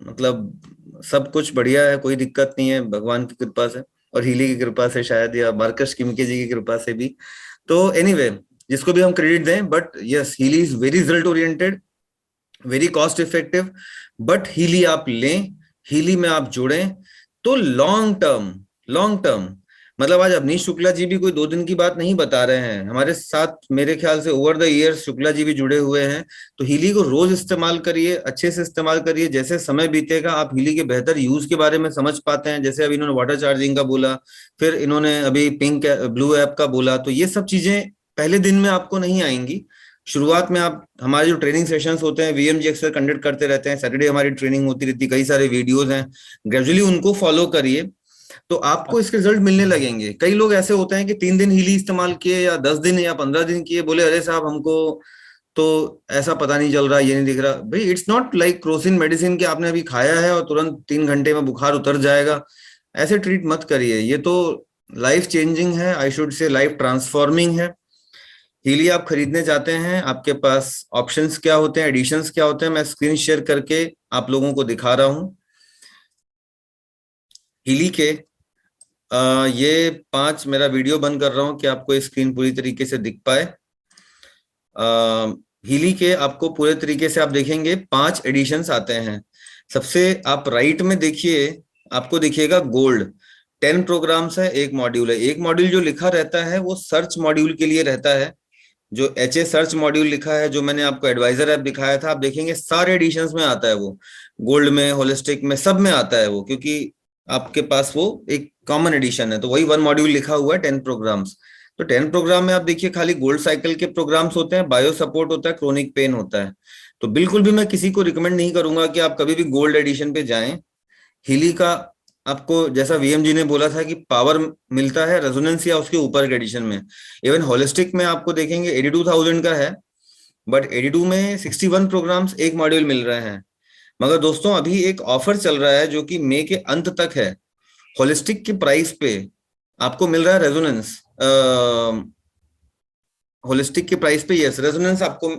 [SPEAKER 1] मतलब सब कुछ बढ़िया है, कोई दिक्कत नहीं है भगवान की कृपा से और हीली की कृपा से शायद, या मार्कस किमके जी की कृपा से भी। तो एनीवे जिसको भी हम क्रेडिट दें, but yes Healy is very result oriented, very cost effective. But Healy आप लें, हीली में आप जुड़ें तो लॉन्ग टर्म, लॉन्ग टर्म, मतलब आज अवनीश शुक्ला जी भी कोई 2 दिन की बात नहीं बता रहे हैं, हमारे साथ मेरे ख्याल से over the years Shukla ji भी जुड़े हुए हैं। तो हीली को रोज इस्तेमाल करिए, अच्छे से इस्तेमाल करिए, जैसे समय बीतेगा आप हीली के बेहतर यूज के बारे में समझ पाते हैं। जैसे अभी इन्होंने वाटर चार्जिंग का बोला, फिर इन्होंने अभी पिंक ब्लू ऐप का बोला, तो ये सब चीजें पहले दिन में आपको नहीं आएंगी। शुरुआत में आप हमारे जो ट्रेनिंग सेशंस होते हैं वीएम जी अक्सर कंडक्ट करते रहते हैं, सैटरडे हमारी ट्रेनिंग होती रहती है, कई सारे वीडियोज हैं, ग्रेजुअली उनको फॉलो करिए तो आपको इसके रिजल्ट मिलने लगेंगे। कई लोग ऐसे होते हैं कि 3 दिन हीली इस्तेमाल किए या 10 दिन या 15 दिन किए, बोले अरे साहब हमको तो ऐसा पता नहीं चल रहा, ये नहीं दिख रहा। भाई it's not like Crocin medicine कि आपने अभी खाया है और तुरंत 3 घंटे में बुखार उतर जाएगा, ऐसे ट्रीट मत करिए। ये तो लाइफ चेंजिंग है, I should say life transforming है। हीली आप खरीदने जाते हैं, आपके पास ऑप्शंस क्या होते हैं, एडिशंस क्या होते हैं, मैं स्क्रीन शेयर करके आप लोगों को दिखा रहा हूं। हीली के ये 5, मेरा वीडियो बंद कर रहा हूं कि आपको स्क्रीन पूरी तरीके से दिख पाए। हीली के आपको पूरे तरीके से आप देखेंगे 5 एडिशंस आते हैं। सबसे आप राइट में देखिए, आपको दिखिएगा गोल्ड, 10 प्रोग्राम्स है, एक मॉड्यूल है। एक मॉड्यूल जो लिखा रहता है वो सर्च मॉड्यूल के लिए रहता है, जो HA सर्च मॉड्यूल लिखा है, जो मैंने आपको एडवाइजर ऐप दिखाया था, आप देखेंगे सारे एडिशंस में आता है वो, गोल्ड में, होलिस्टिक में, सब में आता है वो, क्योंकि आपके पास वो एक कॉमन एडिशन है। तो वही 1 मॉड्यूल लिखा हुआ है 10 प्रोग्राम्स। तो 10 प्रोग्राम में आप देखिए खाली गोल्ड साइकिल के प्रोग्राम्स होते हैं, बायो सपोर्ट होता है, क्रोनिक पेन होता है। तो बिल्कुल भी मैं किसी को रिकमेंड नहीं करूंगा कि आप कभी भी गोल्ड एडिशन पे जाएं। हीली का आपको जैसा वीएम जी ने बोला था कि पावर मिलता है रेजोनेंस या उसके ऊपर के एडिशन में। इवन होलिस्टिक में आपको देखेंगे 82,000 का है, बट 82 में 61 प्रोग्राम्स एक मॉड्यूल मिल रहे हैं। मगर दोस्तों अभी एक ऑफर चल रहा है जो कि मई के अंत तक है, होलिस्टिक के प्राइस पे आपको मिल रहा है रेजोनेंस होलिस्टिक के प्राइस पे। यस, रेजोनेंस आपको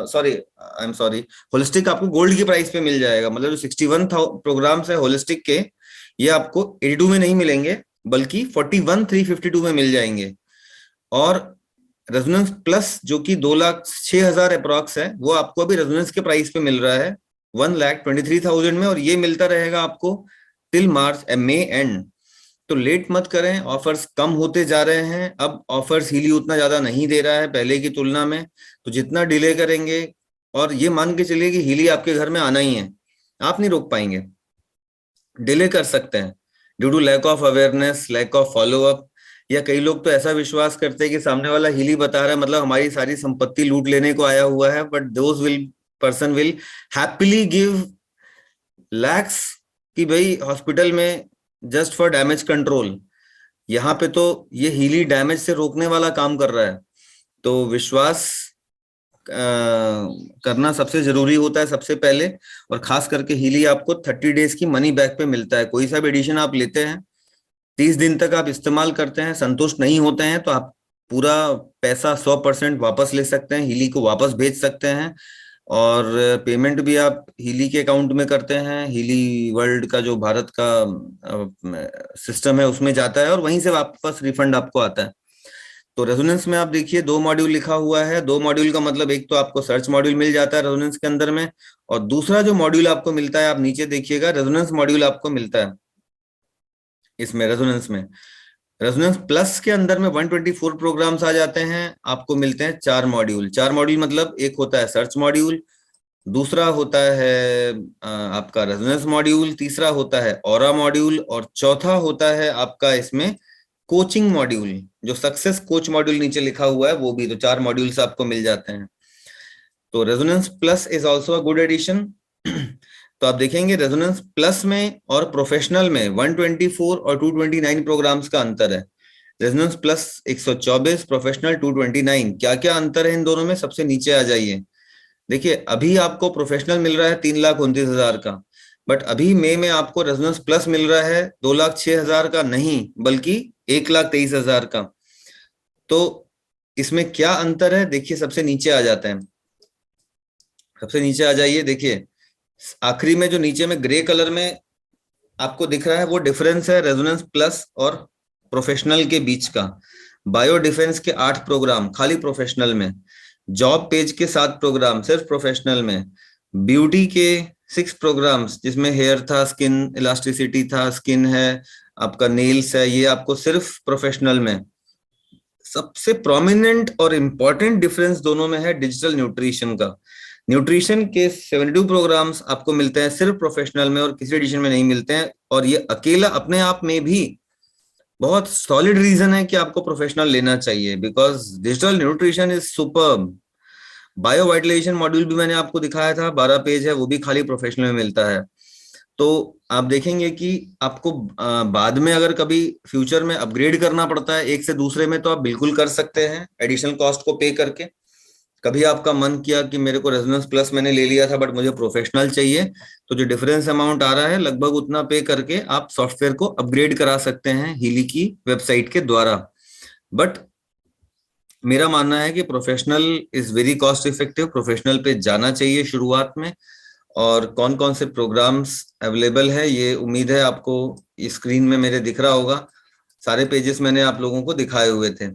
[SPEAKER 1] sorry, I am sorry, holistic आपको गोल्ड की प्राइस पे मिल जाएगा। मतलब जो 61 प्रोग्राम्स है होलिस्टिक के, ये आपको 82 में नहीं मिलेंगे, बल्कि 41,352 में मिल जाएंगे। और रेजोनेंस प्लस जो कि 2,06,000 अप्रॉक्स है, वो आपको अभी रेजोनेंस के प्राइस पे मिल रहा है 1,23,000 में, और ये मिलता रहेगा आपको टिल मार्च मई एंड। तो लेट मत करें, ऑफर्स कम होते जा रहे हैं। अब ऑफर्स हीली उतना ज्यादा नहीं दे रहा है पहले की तुलना में, तो जितना डिले करेंगे, और ये मान के चलिए कि हीली आपके घर में आना ही है, आप नहीं रोक पाएंगे, डिले कर सकते हैं due to lack of awareness, lack of follow up, या कई लोग तो ऐसा विश्वास करते हैं कि सामने वाला हीली बता रहा है मतलब हमारी सारी संपत्ति लूट लेने को आया हुआ है, but those will person will happily give lakhs कि भाई हॉस्पिटल में जस्ट फॉर डैमेज कंट्रोल। यहाँ पे तो ये हीली डैमेज से रोकने वाला काम कर रहा है। तो विश्वास करना सबसे जरूरी होता है सबसे पहले, और खास करके हीली आपको 30 डेज की मनी बैक पे मिलता है। कोई सा भी एडिशन आप लेते हैं, 30 दिन तक आप इस्तेमाल करते हैं, संतुष्ट नहीं होते हैं, तो आप पूरा पैसा 100% वापस ले सकते हैं, हीली को वापस भेज सकते हैं। और पेमेंट भी आप हीली के अकाउंट में करते हैं, हीली वर्ल्ड का जो भारत का सिस्टम है उसमें जाता है, और वहीं से वापस रिफंड आपको आता है। तो रेजोनेंस में आप देखिए 2 मॉड्यूल लिखा हुआ है। 2 मॉड्यूल का मतलब एक तो आपको सर्च मॉड्यूल मिल जाता है रेजोनेंस के अंदर में, और दूसरा जो मॉड्यूल आपको मिलता है, आप नीचे देखिएगा, रेजोनेंस मॉड्यूल आपको मिलता है इसमें रेजोनेंस में। रेजोनेंस प्लस के अंदर में 124 प्रोग्राम्स आ जाते हैं, आपको मिलते हैं 4 मॉड्यूल। 4 मॉड्यूल मतलब एक होता है सर्च मॉड्यूल, दूसरा होता है आपका रेजोनेंस मॉड्यूल, तीसरा होता है ऑरा मॉड्यूल, और चौथा होता है आपका इसमें कोचिंग मॉड्यूल, जो सक्सेस कोच मॉड्यूल नीचे लिखा हुआ है वो भी। तो 4 मॉड्यूल्स आपको मिल जाते हैं। तो resonance plus is also a good edition. तो आप देखेंगे रेजोनेंस प्लस में और प्रोफेशनल में 124 और 229 प्रोग्राम्स का अंतर है। Resonance plus 124, professional 229। क्या क्या अंतर है इन दोनों में, सबसे नीचे आ जाइए। देखिए अभी आपको प्रोफेशनल मिल रहा है 3,29,000 का, बट अभी मई में आपको रेजोनेंस प्लस मिल रहा है 2,06,000 का नहीं, बल्कि 1,23,000 का। तो इसमें क्या अंतर है, देखिए सबसे नीचे आ जाते हैं। सबसे नीचे आ जाइए, देखिए आखिरी में जो नीचे में ग्रे कलर में आपको दिख रहा है, वो डिफरेंस है रेजोनेंस प्लस और प्रोफेशनल के बीच का। बायो डिफेंस के 8 प्रोग्राम खाली प्रोफेशनल में, जॉब पेज के 7 प्रोग्राम सिर्फ प्रोफेशनल में, ब्यूटी के 6 प्रोग्राम्स जिसमें हेयर था, स्किन इलास्टिसिटी था, स्किन है, आपका नेल्स है, ये आपको सिर्फ प्रोफेशनल में। सबसे प्रोमिनेंट और इम्पोर्टेंट डिफरेंस दोनों में है डिजिटल न्यूट्रिशन का। न्यूट्रिशन के 72 प्रोग्राम्स आपको मिलते हैं सिर्फ प्रोफेशनल में, और किसी एडिशन में नहीं मिलते हैं। और ये अकेला अपने आप में भी बहुत सॉलिड रीजन है कि आपको प्रोफेशनल लेना चाहिए, because digital nutrition is superb. Bio vitalization module भी मैंने आपको दिखाया था, 12 पेज है, वो भी खाली प्रोफेशनल में मिलता है। तो आप देखेंगे कि आपको बाद में अगर कभी फ्यूचर में अपग्रेड करना पड़ता है एक से दूसरे में, तो आप बिल्कुल कर सकते हैं एडिशनल कॉस्ट को पे करके। कभी आपका मन किया कि मेरे को रेजोनेंस प्लस मैंने ले लिया था बट मुझे प्रोफेशनल चाहिए, तो जो डिफरेंस अमाउंट आ रहा है लगभग उतना पे करके आप सॉफ्टवेयर को अपग्रेड करा सकते हैं हीली की वेबसाइट के द्वारा। बट मेरा मानना है कि professional is very cost effective, professional पे जाना चाहिए शुरुआत में। और कौन कौन से प्रोग्राम्स अवेलेबल है, ये उम्मीद है आपको स्क्रीन में मेरे दिख रहा होगा। सारे पेजेस मैंने आप लोगों को दिखाए हुए थे।